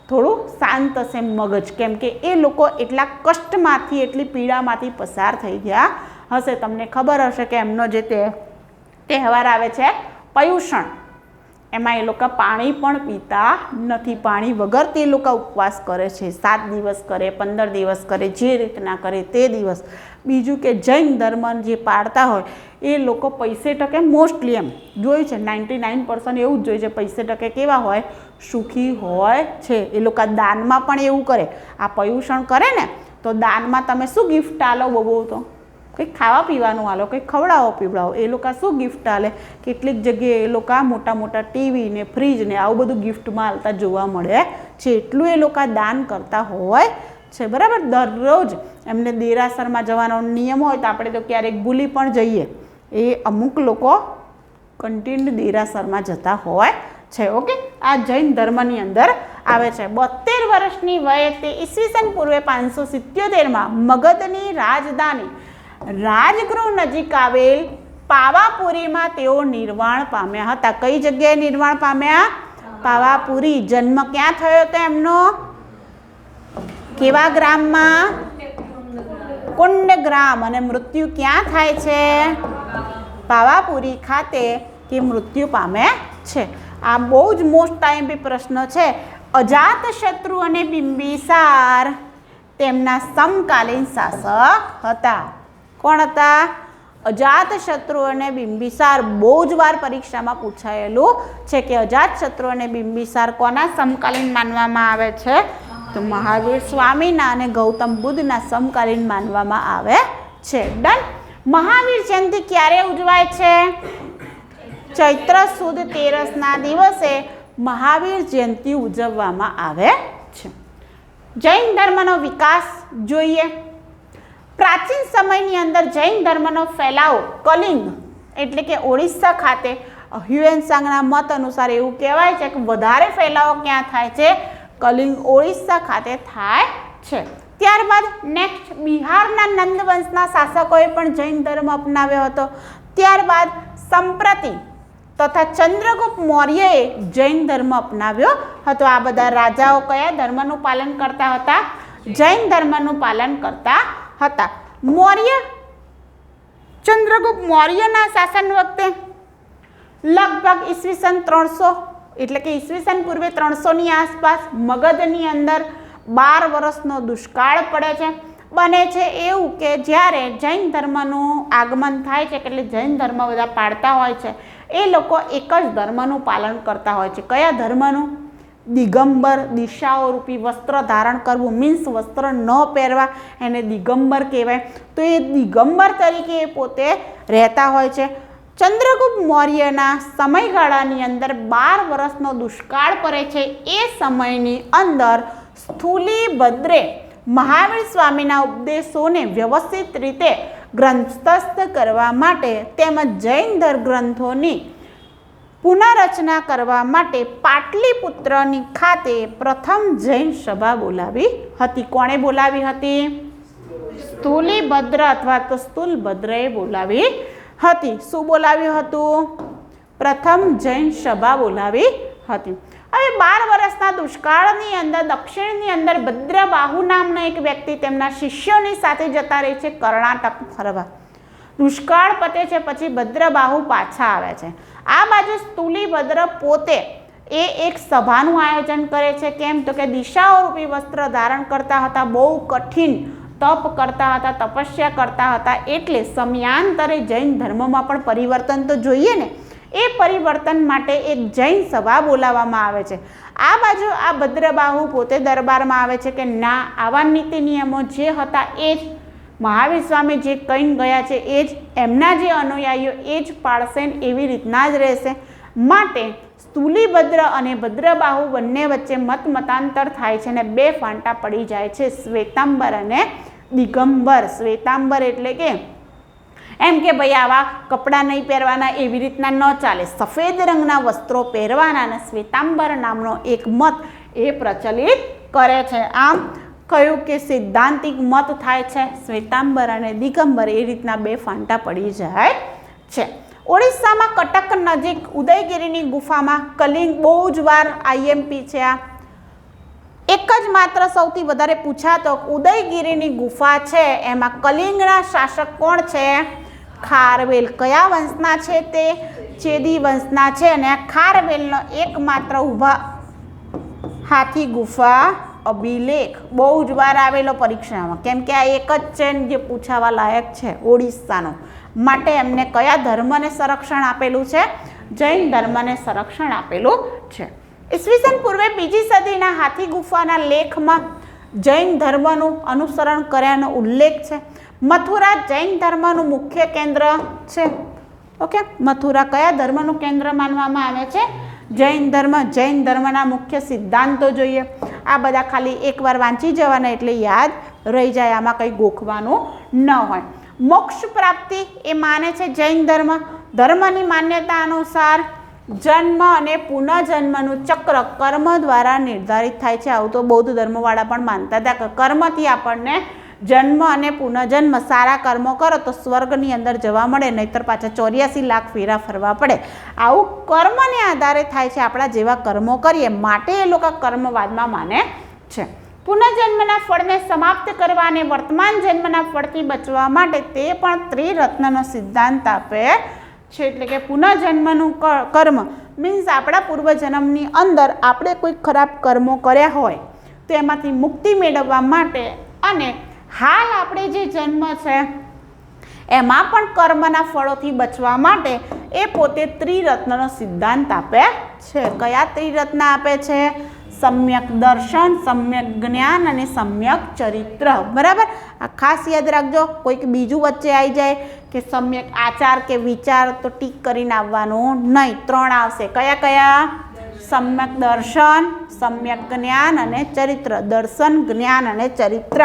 થોડું શાંત હશે મગજ, કેમ કે એ લોકો એટલા કષ્ટમાંથી, એટલી પીડામાંથી પસાર થઈ ગયા હશે. તમને ખબર હશે કે એમનો જે તહેવાર આવે છે પર્યુષણ, એમાં એ લોકો પાણી પણ પીતા નથી. પાણી વગર તે લોકો ઉપવાસ કરે છે. 7 દિવસ કરે, 15 દિવસ કરે, જે રીતના કરે તે દિવસ. બીજું કે જૈન ધર્મ જે પાળતા હોય એ લોકો પૈસે ટકે મોસ્ટલી એમ જોયું છે 99% એવું જ જોયું છે પૈસે ટકે કેવા હોય, સુખી હોય છે. એ લોકો દાનમાં પણ એવું કરે. આ પર્યુષણ કરે ને તો દાનમાં તમે શું ગિફ્ટ આલો? બહુ તો કંઈક ખાવા પીવાનું આલો, કંઈક ખવડાવો પીવડાવો. એ લોકો શું ગિફ્ટ આલે? કેટલીક જગ્યાએ એ લોકો મોટા મોટા ટીવી ને ફ્રીજ ને આવું બધું ગિફ્ટમાં આલતા જોવા મળે છે. એટલું એ લોકો દાન કરતા હોય છે. બરાબર. દરરોજ એમને દેરાસરમાં જવાનો નિયમ હોય તો આપણે તો ક્યારેક ભૂલી પણ જઈએ. એ અમુક લોકો કન્ટિન્યુ દેરાસરમાં જતા હોય છે. ઓકે, આ જૈન ધર્મની અંદર આવે છે. 72 વર્ષની વયે તે ઈસવીસન પૂર્વે 577માં મગધની રાજધાની રાજગૃહ નજીક આવેલ પાવાપુરીમાં તેઓ નિર્વાણ પામ્યા હતા. કઈ જગ્યાએ નિર્વાણ પામ્યા? પાવાપુરી. જન્મ ક્યાં થયો હતો એમનો? કેવા ગ્રામમાં? કુંડગ્રામ. અને મૃત્યુ ક્યાં થાય છે? પાવાપુરી ખાતે તે મૃત્યુ પામે છે. આ બહુ જ મોસ્ટ ટાઈમ બી પ્રશ્ન છે. અજાતશત્રુ અને બિંબિસાર તેમના સમકાલીન શાસક હતા. કોણ હતા? અજાતશત્રુ અને બિંબિસાર. બહુ જ વાર પરીક્ષામાં પૂછાયેલું છે કે અજાતશત્રુ અને બિંબિસાર કોના સમકાલીન માનવામાં આવે છે? તો મહાવીર સ્વામીના અને ગૌતમ બુદ્ધના સમકાલીન માનવામાં આવે છે. ડન. મહાવીર જયંતિ ક્યારે ઉજવાય છે? ચૈત્ર સુદ 13ના દિવસે મહાવીર જયંતિ ઉજવવામાં આવે છે. જૈન ધર્મનો વિકાસ જોઈએ. પ્રાચીન સમયની અંદર જૈન ધર્મનો ફેલાવો કલિંગ એટલે કે ઓડિશા ખાતે હ્યુએન-ત્સાંગના મત અનુસાર એવું કહેવાય છે કે વધારે ફેલાવો ક્યાં થાય છે? કલિંગ ઓડિશા ખાતે થાય છે. ત્યારબાદ નેક્સ્ટ બિહારના નંદ વંશના શાસકોએ પણ જૈન ધર્મ અપનાવ્યો હતો. ત્યારબાદ સંપ્રતિ તથા ચંદ્રગુપ્ત મૌર્યએ જૈન ધર્મ અપનાવ્યો હતો. આ બધા રાજાઓ કયા ધર્મનું પાલન કરતા હતા? જૈન ધર્મનું પાલન કરતા હતા. મૌર્ય ચંદ્રગુપ્ત મૌર્યના શાસન વખતે લગભગ ઈસવીસન 300 એટલે કે ઈસવીસન પૂર્વે 300ની આસપાસ મગધની અંદર 12 વર્ષનો દુષ્કાળ પડે છે. બને છે એવું કે જ્યારે જૈન ધર્મનું આગમન થાય છે એટલે જૈન ધર્મ બધા પાળતા હોય છે એ લોકો એક જ ધર્મનું પાલન કરતા હોય છે. કયા ધર્મનું? દિગંબર. દિશાઓ રૂપી વસ્ત્ર ધારણ કરવું મીન્સ વસ્ત્ર ન પહેરવા એને દિગંબર કહેવાય. તો એ દિગંબર તરીકે એ પોતે રહેતા હોય છે. ચંદ્રગુપ્ત મૌર્યના સમયગાળાની અંદર 12 વર્ષનો દુષ્કાળ પડે છે. એ સમયની અંદર સ્થૂલીભદ્રે મહાવીર સ્વામીના ઉપદેશોને વ્યવસ્થિત રીતે ગ્રંથસ્થ કરવા માટે તેમજ જૈન ગ્રંથોની પુનઃરચના કરવા માટે પાટલીપુત્રની ખાતે પ્રથમ જૈન સભા બોલાવી હતી. કોણે બોલાવી હતી? સ્થૂલીભદ્ર અથવા તો સ્થૂલભદ્રએ બોલાવી હતી. શું બોલાવ્યું હતું? પ્રથમ જૈન સભા બોલાવી હતી. હવે 12 વર્ષના દુષ્કાળની અંદર દક્ષિણની અંદર ભદ્રબાહુ નામનો એક વ્યક્તિ તેમના શિષ્યોની સાથે જતા રહે છે કર્ણાટક ફરવા. દુષ્કાળ પતે છે પછી ભદ્રબાહુ પાછા આવે છે. આ બાજુ સ્થૂલીભદ્ર પોતે એ એક સભાનું આયોજન કરે છે. કેમ? તો કે દિશાઓ રૂપી વસ્ત્ર ધારણ કરતા હતા, બહુ કઠિન તપ કરતા હતા, તપસ્યા કરતા હતા. એટલે સમયાંતરે જૈન ધર્મમાં પણ પરિવર્તન તો જોઈએ ને. એ પરિવર્તન માટે એક જૈન સભા બોલાવવામાં આવે છે. આ બાજુ આ ભદ્રબાહુ પોતે દરબારમાં આવે છે કે ના, આવા નીતિ નિયમો જે હતા એ જ મહાવીર સ્વામી જે કહીને ગયા છે એ જ એમના જે અનુયાયીઓ એ જ પાળશે, એવી રીતના જ રહેશે. માટે સ્થૂલીભદ્ર અને ભદ્રબાહુ બંને વચ્ચે મતાંતર થાય છે અને 2 ફાંટા પડી જાય છે, શ્વેતાંબર અને દિગંબર. શ્વેતાંબર એટલે કે એમ કે ભાઈ આવા કપડાં નહીં પહેરવાના, એવી રીતના ન ચાલે, સફેદ રંગના વસ્ત્રો પહેરવાના, અને શ્વેતાંબર નામનો એક મત એ પ્રચલિત કરે છે. આમ કહ્યું કે સિદ્ધાંતિક મત થાય છે શ્વેતાંબર અને દિગંબર, એ રીતના 2 ફાંટા પડી જાય છે. ઓડિશામાં કટક નજીક ઉદયગીરીની ગુફામાં કલિંગ બહુ જ વાર આઈએમપી છે. આ એક જ માત્ર સૌથી વધારે પૂછાતો ઉદયગીરીની ગુફા છે એમાં કલિંગના શાસક કોણ છે? ખારવેલ કયા વંશના છે? તે ચેદી વંશના છે. અને આ ખારવેલનો એકમાત્ર ઊભા હાથી ગુફા અભિલેખ બહુ જ વાર આવેલો પરીક્ષામાં, કેમ કે આ એક જ છે જે પૂછાવા લાયક છે ઓડિશાનો. માટે એમને કયા ધર્મને સંરક્ષણ આપેલું છે? જૈન ધર્મને સંરક્ષણ આપેલું છે. ઈસવીસન પૂર્વે 2જી સદીના હાથી ગુફાના લેખમાં જૈન ધર્મનું અનુસરણ કર્યાનો ઉલ્લેખ છે. મથુરા જૈન ધર્મનું મુખ્ય કેન્દ્ર છે. ઓકે, મથુરા કયા ધર્મનું કેન્દ્ર માનવામાં આવે છે? જૈન ધર્મ. જૈન ધર્મના મુખ્ય સિદ્ધાંતો જોઈએ. આ બધા ખાલી એકવાર વાંચી જવાના એટલે યાદ રહી જાય, આમાં કંઈ ગોખવાનું ન હોય. મોક્ષ પ્રાપ્તિ એ માને છે જૈન ધર્મ. ધર્મની માન્યતા અનુસાર જન્મ અને પુનઃજન્મનું ચક્ર કર્મ દ્વારા નિર્ધારિત થાય છે. આવું તો બૌદ્ધ ધર્મવાળા પણ માનતા હતા કે કર્મથી આપણને જન્મ અને પુનઃજન્મ, સારા કર્મો કરો તો સ્વર્ગની અંદર જવા મળે, નહીતર પાછા 84 લાખ ફેરા ફરવા પડે. આવું કર્મને આધારે થાય છે, આપણા જેવા કર્મો કરીએ માટે એ લોકો કર્મવાદમાં માને છે. પુનઃજન્મના ફળને સમાપ્ત કરવા અને વર્તમાન જન્મના ફળથી બચવા માટે તે પણ ત્રિરત્નનો સિદ્ધાંત આપે છે. એટલે કે પુનઃજન્મનું કર્મ મીન્સ આપણા પૂર્વજન્મની અંદર આપણે કોઈ ખરાબ કર્મો કર્યા હોય તો એમાંથી મુક્તિ મેળવવા માટે અને હાલ આપણે જે જન્મ છે એમાં પણ કર્મના ફળોથી બચવા માટે એ પોતે ત્રિરત્નનો સિદ્ધાંત આપે છે. કયા ત્રિરત્ન આપે છે? સમ્યક દર્શન, સમ્યક જ્ઞાન અને સમ્યક ચરિત્ર. બરાબર, આ ખાસ યાદ રાખજો. કોઈક બીજું વચ્ચે આવી જાય કે સમ્યક આચાર કે વિચાર તો ટીક કરીને આવવાનું નહીં. 3 આવશે. કયા કયા? સમ્યક દર્શન, સમ્યક જ્ઞાન અને ચરિત્ર. દર્શન, જ્ઞાન અને ચરિત્ર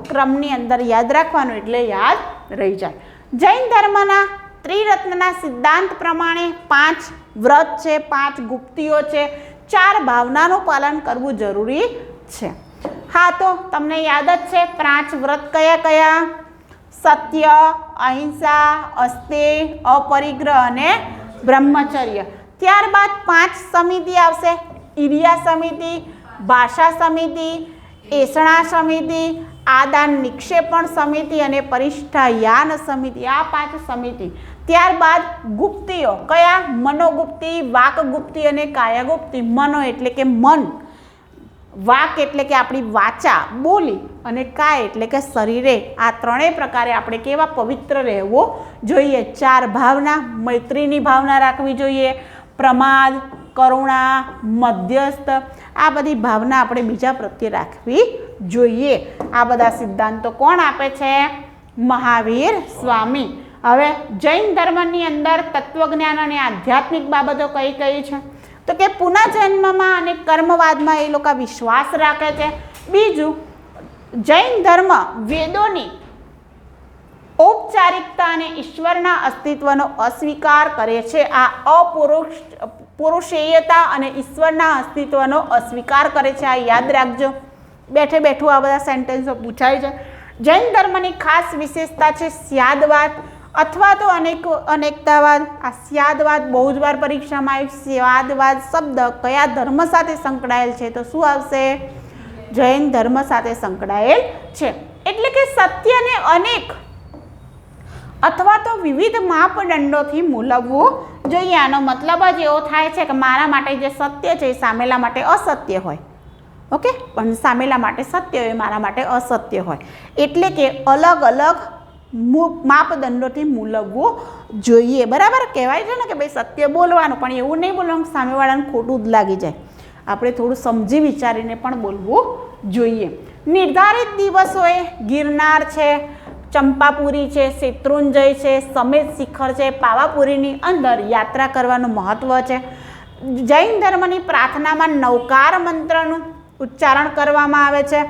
ક્રમની અંદર યાદ રાખવાનું એટલે યાદ રહી જાય. જૈન ધર્મના ત્રિરત્નના સિદ્ધાંત પ્રમાણે 5 વ્રત છે, 5 ગુપ્તિઓ છે, 4 ભાવનાનું પાલન કરવું જરૂરી છે. હા, તો તમને યાદ જ છે 5 વ્રત કયા કયા? સત્ય, અહિંસા, અસ્તેય, અપરિગ્રહ અને બ્રહ્મચર્ય. ત્યારબાદ 5 સમિતિ આવશે. ઈર્યા સમિતિ, ભાષા સમિતિ, એષણા સમિતિ, આદાન નિક્ષેપણ સમિતિ અને પરિષ્ઠાયાન સમિતિ. આ 5 સમિતિ. ત્યારબાદ ગુપ્તિઓ કયા? મનોગુપ્તિ, વાકગુપ્તિ અને કાયાગુપ્તિ. મનો એટલે કે મન, વાક એટલે કે આપણી વાચા બોલી, અને કાય એટલે કે શરીરે. આ 3 પ્રકારે આપણે કેવા પવિત્ર રહેવું જોઈએ. 4 ભાવના. મૈત્રીની ભાવના રાખવી જોઈએ, પ્રમાદ, કરુણા, મધ્યસ્થ, આ બધી ભાવના આપણે બીજા પ્રત્યે રાખવી જોઈએ. આ બધા સિદ્ધાંતો કોણ આપે છે? મહાવીર સ્વામી. હવે જૈન ધર્મની અંદર તત્વજ્ઞાન અને આધ્યાત્મિક બાબતો કઈ કઈ છે? તો કે પુનઃજન્મમાં અને કર્મવાદમાં એ લોકો વિશ્વાસ રાખે છે. બીજું, જૈન ધર્મ વેદોની ઔપચારિકતા અને ઈશ્વરના અસ્તિત્વનો અસ્વીકાર કરે છે. આ પુરુષેયતા અને ઈશ્વરના અસ્તિત્વનો અસ્વીકાર કરે છે. આ યાદ રાખજો. બેઠે બેઠું આ બધા સેન્ટેન્સો પૂછાય છે. જૈન ધર્મની ખાસ વિશેષતા છે સ્યાદવાદ અથવા તો અનેકતાવાદ. આ સ્યાદવાદ બહુ જ વાર પરીક્ષામાં આવ્યું. સ્યાદવાદ શબ્દ કયા ધર્મ સાથે સંકળાયેલ છે? તો શું આવશે? જૈન ધર્મ સાથે સંકળાયેલ છે. એટલે કે સત્યને અનેક અથવા તો વિવિધ માપદંડોથી મૂલવવું જોઈએ. આનો મતલબ જ એવો થાય છે કે મારા માટે જે સત્ય છે એ સામેલા માટે અસત્ય હોય. ઓકે, પણ સામેલા માટે સત્ય હોય, મારા માટે અસત્ય હોય. એટલે કે અલગ અલગ માપદંડોથી મૂલવવું જોઈએ. બરાબર, કહેવાય છે ને કે ભાઈ સત્ય બોલવાનું, પણ એવું નહીં બોલવાનું સામેવાળાને ખોટું જ લાગી જાય. આપણે થોડું સમજી વિચારીને પણ બોલવું જોઈએ. નિર્ધારિત દિવસોએ ગિરનાર છે, ચંપાપુરી છે, શેત્રુંજય છે, સમેત શિખર છે, પાવાપુરીની અંદર યાત્રા કરવાનું મહત્ત્વ છે. જૈન ધર્મની પ્રાર્થનામાં નવકાર મંત્રનું ઉચ્ચારણ કરવામાં આવે છે.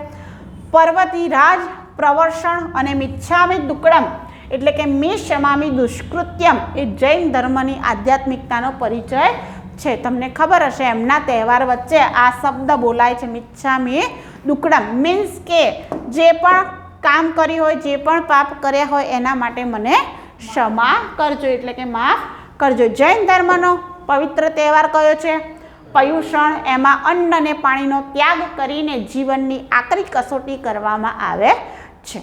પર્વતીરાજ પ્રવર્ષણ અને મિચ્છામિ દુક્કડમ એટલે કે મે શમામિ દુષ્કૃત્યમ એ જૈન ધર્મની આધ્યાત્મિકતાનો પરિચય છે. તમને ખબર હશે એમના તહેવાર વચ્ચે આ શબ્દ બોલાય છે, મિચ્છામિ દુક્કડમ. મીન્સ કે જે પણ કામ કર્યું હોય, જે પણ પાપ કર્યા હોય એના માટે મને ક્ષમા કરજો, એટલે કે માફ કરજો. જૈન ધર્મનો પવિત્ર તહેવાર કયો છે? પર્યુષણ. એમાં અન્ન અને પાણીનો ત્યાગ કરીને જીવનની આકરી કસોટી કરવામાં આવે છે.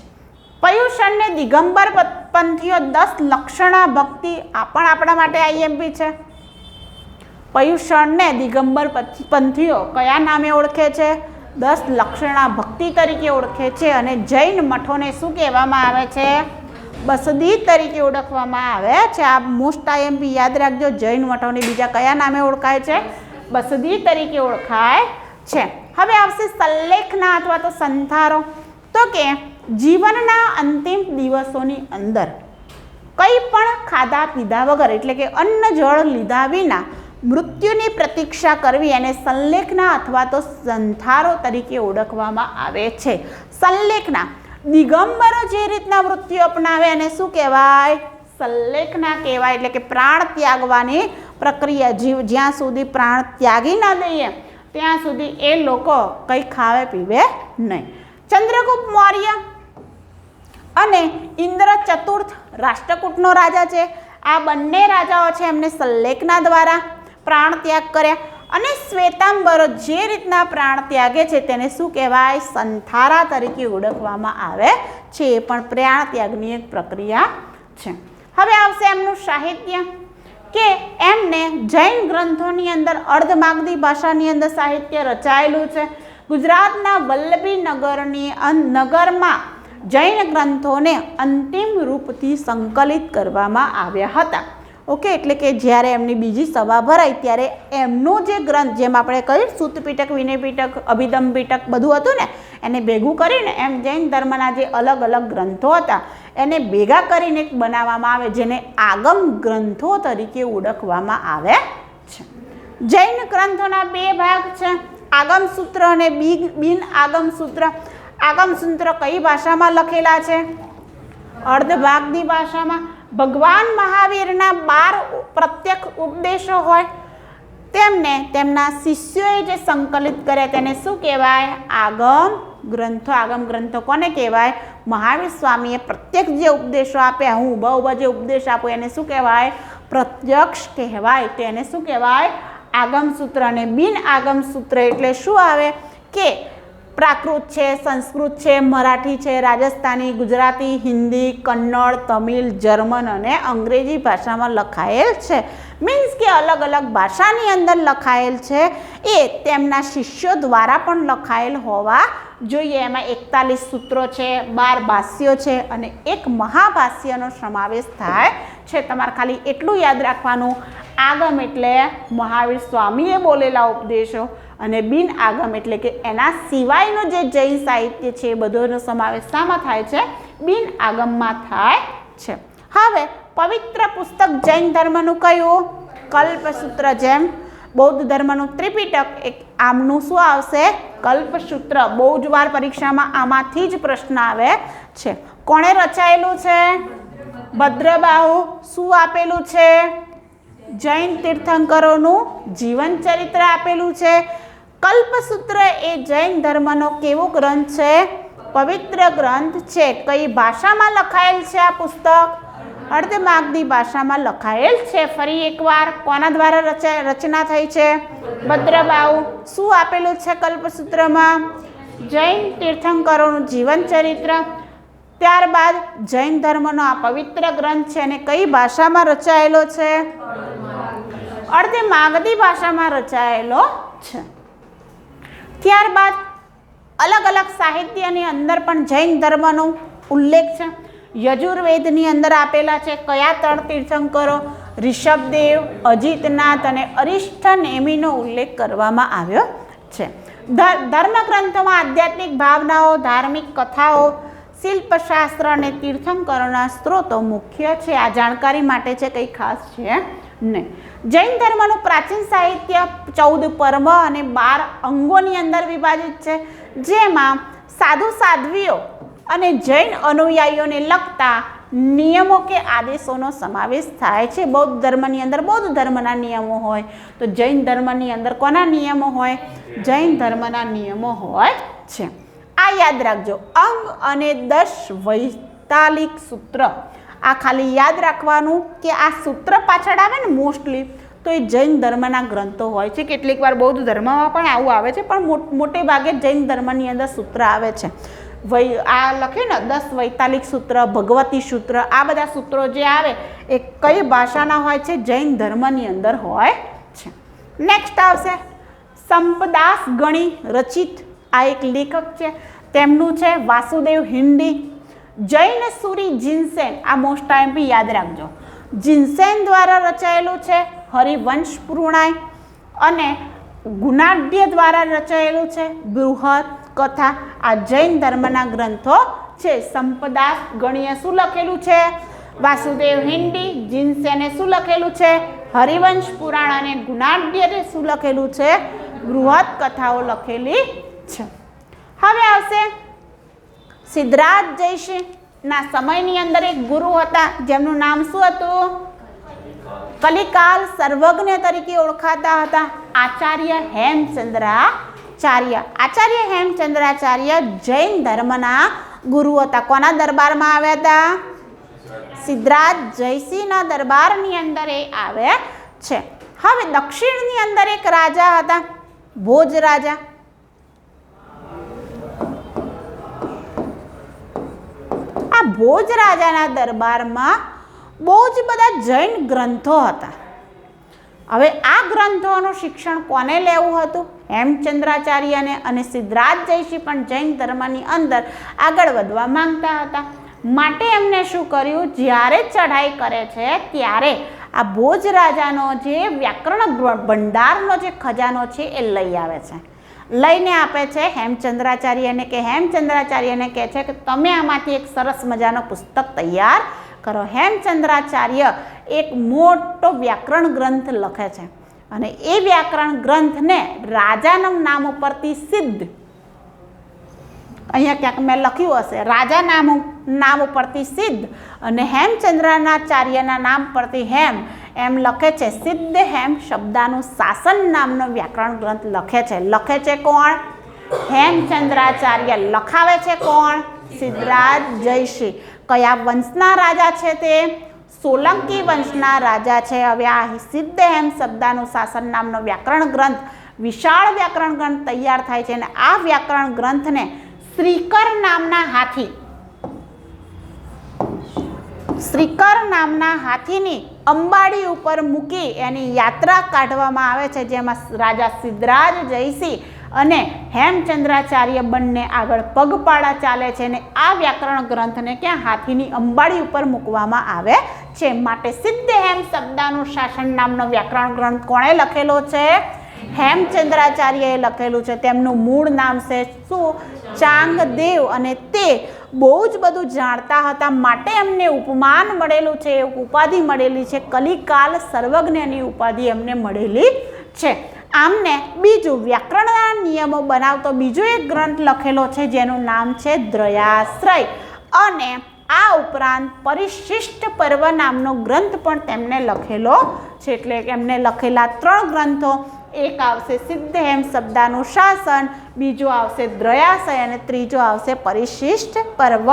પર્યુષણને દિગંબર પંથીઓ 10 લક્ષણા ભક્તિ આ પણ આપણા માટે આઈએમપી છે. પર્યુષણને દિગંબર પંથીઓ કયા નામે ઓળખે છે? 10 લક્ષણા ભક્તિ તરીકે ઓળખે છે. અને જૈન મઠોને શું કહેવામાં આવે છે? બસદી તરીકે ઓળખવામાં આવે છે. આ મોસ્ટ આઈએમપી યાદ રાખજો. જૈન મઠોને બીજા કયા નામે ઓળખાય છે? બસદી તરીકે ઓળખાય છે. હવે આવશે સલ્લેખના અથવા તો સંથારો. તો કે જીવનના અંતિમ દિવસોની અંદર કંઈ પણ ખાધા પીધા વગર એટલે કે અન્ન જળ લીધા વિના મૃત્યુની પ્રતીક્ષા કરવી એને સલ્લેખના અથવા તો સંથારો તરીકે ઓળખવામાં આવે છે. સલ્લેખના દિગંબરો જે રીતના મૃત્યુ અપનાવે એને શું કહેવાય? સલ્લેખના કહેવાય. એટલે કે પ્રાણ ત્યાગવાની પ્રક્રિયા. જ્યાં સુધી પ્રાણ ત્યાગી ના દઈએ ત્યાં સુધી એ લોકો કંઈ ખાવે પીવે નહીં. ચંદ્રગુપ્ત મૌર્ય અને ઇન્દ્ર ચતુર્થ રાષ્ટ્રકૂટનો રાજા છે. આ બંને રાજાઓ છે એમને સલ્લેખના દ્વારા પ્રાણ ત્યાગ કર્યા. અને શ્વેતાંબરો જે રીતના પ્રાણ ત્યાગે છે તેને શું કહેવાય? સંથારા તરીકે ઓળખવામાં આવે છે. એ પણ પ્રાણ ત્યાગની એક પ્રક્રિયા છે. હવે આવશે એમનું સાહિત્ય કે એમને જૈન ગ્રંથોની અંદર અર્ધમાગધી ભાષાની અંદર સાહિત્ય રચાયેલું છે. ગુજરાતના વલ્લભી નગરમાં જૈન ગ્રંથોને અંતિમ રૂપથી સંકલિત કરવામાં આવ્યા હતા. ઓકે, એટલે કે જ્યારે એમની બીજી સભા ભરાઈ ત્યારે એમનું જે ગ્રંથ, જેમ આપણે કહ્યું સૂત પીટક, વિનય પીટક, અભિધમ પીટક બધું હતું ને, એને ભેગું કરીને એમ જૈન ધર્મના જે અલગ અલગ ગ્રંથો હતા એને ભેગા કરીને બનાવવામાં આવે, જેને આગમ ગ્રંથો તરીકે ઓળખવામાં આવે છે. જૈન ગ્રંથોના બે ભાગ છે, આગમ સૂત્ર અને બિન આગમ સૂત્ર. આગમ સૂત્ર કઈ ભાષામાં લખેલા છે? અર્ધમાગધી ભાષામાં. ભગવાન મહાવીરના 12 પ્રત્યક્ષ ઉપદેશો હોય તેમને તેમના શિષ્યોએ જે સંકલિત કર્યા તેને શું કહેવાય? આગમ ગ્રંથો. આગમ ગ્રંથો કોને કહેવાય? મહાવીર સ્વામીએ પ્રત્યક્ષ જે ઉપદેશો આપ્યા, હું ઊભા જે ઉપદેશ આપું એને શું કહેવાય? પ્રત્યક્ષ કહેવાય. તો એને શું કહેવાય? આગમ સૂત્ર. અને બિન આગમ સૂત્ર એટલે શું આવે કે પ્રાકૃત છે, સંસ્કૃત છે, મરાઠી છે, રાજસ્થાની, ગુજરાતી, હિન્દી, કન્નડ, તમિલ, જર્મન અને અંગ્રેજી ભાષામાં લખાયેલ છે. મીન્સ કે અલગ અલગ ભાષાની અંદર લખાયેલ છે. એ તેમના શિષ્યો દ્વારા પણ લખાયેલ હોવા જોઈએ. એમાં 41 સૂત્રો છે, 12 ભાષ્યો છે અને એક મહાભાષ્યનો સમાવેશ થાય છે. તમારે ખાલી એટલું યાદ રાખવાનું, આગમ એટલે મહાવીર સ્વામીએ બોલેલા ઉપદેશો અને બિન આગમ એટલે કે એના સિવાયનો જે જૈન સાહિત્ય છે એ બધોનો સમાવેશ શામાં થાય છે? બિન આગમમાં થાય છે. હવે પવિત્ર પુસ્તક જૈન ધર્મનું કયું? કલ્પસૂત્ર. જેમ બૌદ્ધ ધર્મનું ત્રિપિટક, એક આમનું શું આવશે? કલ્પસૂત્ર. બહુ જ વાર પરીક્ષામાં આમાંથી જ પ્રશ્ન આવે છે. કોણે રચાયેલું છે? ભદ્રબાહુ. શું આપેલું છે? જૈન તીર્થંકરોનું જીવન ચરિત્ર આપેલું છે. કલ્પસૂત્ર એ જૈન ધર્મનો કેવો ગ્રંથ છે? પવિત્ર ગ્રંથ છે. કઈ ભાષામાં લખાયેલ છે આ પુસ્તક? અર્ધમાગધી ભાષામાં લખાયેલ છે. ફરી એકવાર કોના દ્વારા રચના થઈ છે? ભદ્રબાહુ. શું આપેલું છે કલ્પસૂત્રમાં? જૈન તીર્થંકરોનું જીવન ચરિત્ર. ત્યારબાદ જૈન ધર્મનો આ પવિત્ર ગ્રંથ છે અને કઈ ભાષામાં રચાયેલો છે? અર્ધમાગધી ભાષામાં રચાયેલો છે. ત્યારબાદ અલગ અલગ સાહિત્યની અંદર પણ જૈન ધર્મનો ઉલ્લેખ છે. યજુર્વેદની અંદર આપેલા છે. કયા 3 તીર્થંકરો? ઋષભદેવ, અજિતનાથ અને અરિષ્ઠ નેમિનો ઉલ્લેખ કરવામાં આવ્યો છે. ધર્મગ્રંથોમાં આધ્યાત્મિક ભાવનાઓ, ધાર્મિક કથાઓ, શિલ્પશાસ્ત્ર અને તીર્થંકરોના સ્ત્રોતો મુખ્ય છે. આ જાણકારી માટે છે, કંઈ ખાસ છે નહીં. જૈન ધર્મનું પ્રાચીન સાહિત્ય 14 પર્વ અને 12 અંગોની અંદર વિભાજિત છે, જેમાં સાધુ સાધ્વીઓ અને જૈન અનુયાયીઓને લગતા નિયમો કે આદેશોનો સમાવેશ થાય છે. બૌદ્ધ ધર્મની અંદર બૌદ્ધ ધર્મના નિયમો હોય તો જૈન ધર્મની અંદર કોના નિયમો હોય? જૈન ધર્મના નિયમો હોય છે. આ યાદ રાખજો. અંગ અને 10 વૈતાલિક સૂત્ર. આ ખાલી યાદ રાખવાનું કે આ સૂત્ર પાછળ આવે ને મોસ્ટલી તો એ જૈન ધર્મના ગ્રંથો હોય છે. કેટલીક વાર બૌદ્ધ ધર્મમાં પણ આવું આવે છે, પણ મોટે ભાગે જૈન ધર્મની અંદર સૂત્ર આવે છે. આ લખ્યું ને 10 વૈતાલિક સૂત્ર, ભગવતી સૂત્ર, આ બધા સૂત્રો જે આવે એ કઈ ભાષાના હોય છે? જૈન ધર્મની અંદર હોય છે. નેક્સ્ટ આવશે સંપદાસ ગણી રચિત, આ એક લેખક છે, તેમનું છે વાસુદેવ હિંડી. જૈન સુરી જીનસેન, આ મોસ્ટ ટાઈમ બી યાદ રાખજો, જીનસેન દ્વારા રચાયેલું છે. હરિવંશ પુરાણ અને ગુણાઢ્ય દ્વારા રચાયેલું છે બૃહદ કથા. આ જૈન ધર્મના ગ્રંથો છે. સંપદાસ ગણીએ શું લખેલું છે? વાસુદેવ હિંડી. જીનસેને શું લખેલું છે? હરિવંશ પુરાણ. અને ગુણાઢ્યએ શું લખેલું છે? બૃહદ કથાઓ લખેલી છે. હવે આવશે સિદ્ધરાજ જયસિંહના સમયની અંદર એક ગુરુ હતા જેમનું નામ શું હતું? કલિકાલ સર્વજ્ઞ તરીકે ઓળખાતા હતા આચાર્ય હેમચંદ્રાચાર્ય. આચાર્ય હેમચંદ્રાચાર્ય જૈન ધર્મના ગુરુ હતા. કોના દરબારમાં આવ્યા હતા? સિદ્ધરાજ જયસિંહના દરબારની અંદર એ આવ્યા છે. હવે દક્ષિણની અંદર એક રાજા હતા ભોજ રાજા. આ ભોજ રાજાના દરબારમાં બહુ જ બધા જૈન ગ્રંથો હતા. હવે આ ગ્રંથોનું શિક્ષણ કોને લેવું હતું? હેમચંદ્રાચાર્યને. અને સિદ્ધરાજ જયસિંહ પણ જૈન ધર્મની અંદર આગળ વધવા માંગતા હતા. માટે એમને શું કર્યું? જ્યારે ચઢાઈ કરે છે ત્યારે આ ભોજ રાજાનો જે વ્યાકરણ ભંડારનો જે ખજાનો છે એ લઈ આવે છે, લઈને આપે છે હેમચંદ્રાચાર્યને. કે હેમચંદ્રાચાર્યને કહે છે કે તમે આમાંથી એક સરસ મજાનો પુસ્તક તૈયાર કરો. હેમચંદ્રાચાર્ય એક મોટો વ્યાકરણ ગ્રંથ લખે છે અને એ વ્યાકરણ ગ્રંથને રાજાના નામ ઉપરથી સિદ્ધ, અહીંયા ક્યાંક મેં લખ્યું હશે, રાજા નામ ઉપરથી સિદ્ધ અને હેમચંદ્રાચાર્યના નામ પરથી હેમ, એમ લખે છે. સિદ્ધ હેમ શબ્દાનું શાસન નામનો વ્યાકરણ ગ્રંથ લખે છે. લખે છે કોણ? હેમચંદ્રાચાર્ય. લખાવે છે કોણ? સિદ્ધરાજ જયસિંહ. કયા વંશના રાજા છે તે? સોલંકી વંશના રાજા છે. હવે આ સિદ્ધ હેમ શબ્દાનું શાસન નામનો વ્યાકરણ ગ્રંથ, વિશાળ વ્યાકરણ ગ્રંથ તૈયાર થાય છે અને આ વ્યાકરણ ગ્રંથને શ્રીકર નામના હાથીની અંબાડી ઉપર મૂકી એની યાત્રા કાઢવામાં આવે છે, જેમાં રાજા સિદ્ધરાજ જયસિંહ અને હેમચંદ્રાચાર્ય બંને આગળ પગપાળા ચાલે છે અને આ વ્યાકરણ ગ્રંથને ક્યાં? હાથીની અંબાડી ઉપર મૂકવામાં આવે છે. માટે સિદ્ધ હેમ શબ્દાનું શાસન નામનો વ્યાકરણ ગ્રંથ કોણે લખેલો છે? હેમચંદ્રાચાર્યએ લખેલું છે. તેમનું મૂળ નામ છે શું? ચાંગદેવ. અને તે બહુ જ બધું જાણતા હતા માટે એમને ઉપમાન મળેલું છે, ઉપાધિ મળેલી છે. કલિકાલ સર્વજ્ઞની ઉપાધિ એમને મળેલી છે. આમને બીજું વ્યાકરણના નિયમો બનાવતો બીજો એક ગ્રંથ લખેલો છે જેનું નામ છે દ્રયાશ્રય. અને આ ઉપરાંત પરિશિષ્ટ પર્વ નામનો ગ્રંથ પણ તેમને લખેલો છે. એટલે એમને લખેલા 3 ગ્રંથો, એક આવશે સિદ્ધ હેમ શબ્દાનું શાસન, બીજો આવશે દ્રયાશ્રય અને ત્રીજો આવશે પરિશિષ્ટ પર્વ.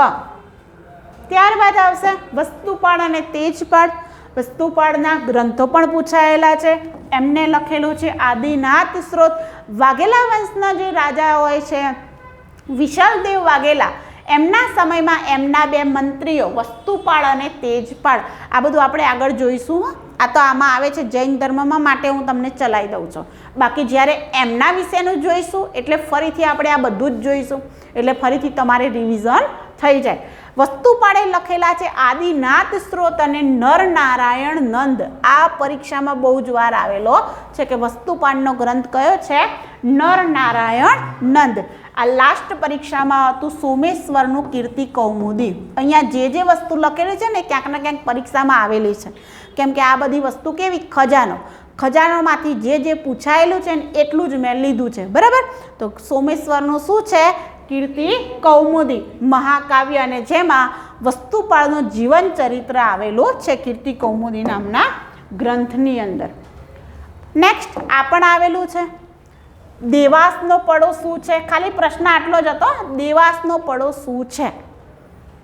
ત્યારબાદ આવશે વસ્તુપાળ અને તેજપાળ. વસ્તુપાળના ગ્રંથો પણ પૂછાયેલા છે. એમને લખેલું છે આદિનાથ સ્ત્રોત. વાઘેલા વંશના જે રાજા હોય છે વિશાલદેવ વાઘેલા, એમના સમયમાં એમના 2 મંત્રીઓ વસ્તુપાળ અને તેજપાળ, આ બધું આપણે આગળ જોઈશું. આ તો આમાં આવે છે જૈન ધર્મમાં, માટે હું તમને ચલાવી દઉં છું. બાકી જ્યારે એમના વિશેનું જોઈશું એટલે ફરીથી આપણે આ બધું જ જોઈશું, એટલે ફરીથી તમારે રિવિઝન થઈ જાય. વસ્તુપાળે લખેલા છે આદિનાથ સ્ત્રોત અને નરનારાયણ નંદ. આ પરીક્ષામાં બહુ જ વાર આવેલો છે કે વસ્તુપાળનો ગ્રંથ કયો છે? નરનારાયણ નંદ. આ લાસ્ટ પરીક્ષામાં હતું સોમેશ્વરનું કીર્તિ કૌમુદી. અહીંયા જે વસ્તુ લખેલી છે ને ક્યાંક ને ક્યાંક પરીક્ષામાં આવેલી છે, કેમ કે આ બધી વસ્તુ કેવી? ખજાનોમાંથી જે પૂછાયેલું છે ને એટલું જ મેં લીધું છે, બરાબર. તો સોમેશ્વરનું શું છે? કીર્તિ કૌમુદી મહાકાવ્ય, અને જેમાં વસ્તુપાળનું જીવન ચરિત્ર આવેલું છે કીર્તિ કૌમુદી નામના ગ્રંથની અંદર. નેક્સ્ટ આ પણ આવેલું છે. દેવાસનો પડો શું છે? ખાલી પ્રશ્ન આટલો જ હતો, દેવાસનો પડો શું છે?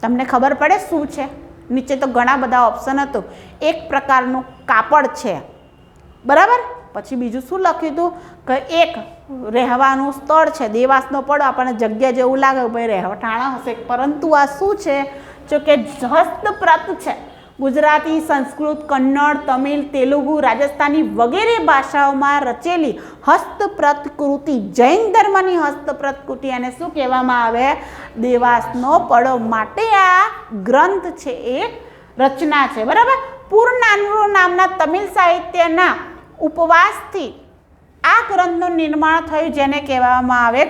તમને ખબર પડે શું છે? નીચે તો ઘણા બધા ઓપ્શન હતું. એક પ્રકારનું કાપડ છે, બરાબર. પછી બીજું શું લખ્યું હતું કે એક રહેવાનું સ્થળ છે, દેવાસનો પડો, આપણને જગ્યા જેવું લાગે ભાઈ રહેઠાણા હશે, પરંતુ આ શું છે જો કે હસ્તપ્રત છે. ગુજરાતી, સંસ્કૃત, કન્નડ, તમિલ, તેલુગુ, રાજસ્થાની વગેરે ભાષાઓમાં રચેલી હસ્તપ્રત કૃતિ, જૈન ધર્મની હસ્તપ્રત કૃતિ, અને શું કહેવામાં આવે? દેવાસનો પડો. માટે આ ગ્રંથ છે એ રચના છે. બરાબર. પુરનાનૂર નામના તમિલ સાહિત્યના ઉપવાસથી આ ગ્રંથનું નિર્માણ થયું, જેને કહેવામાં આવે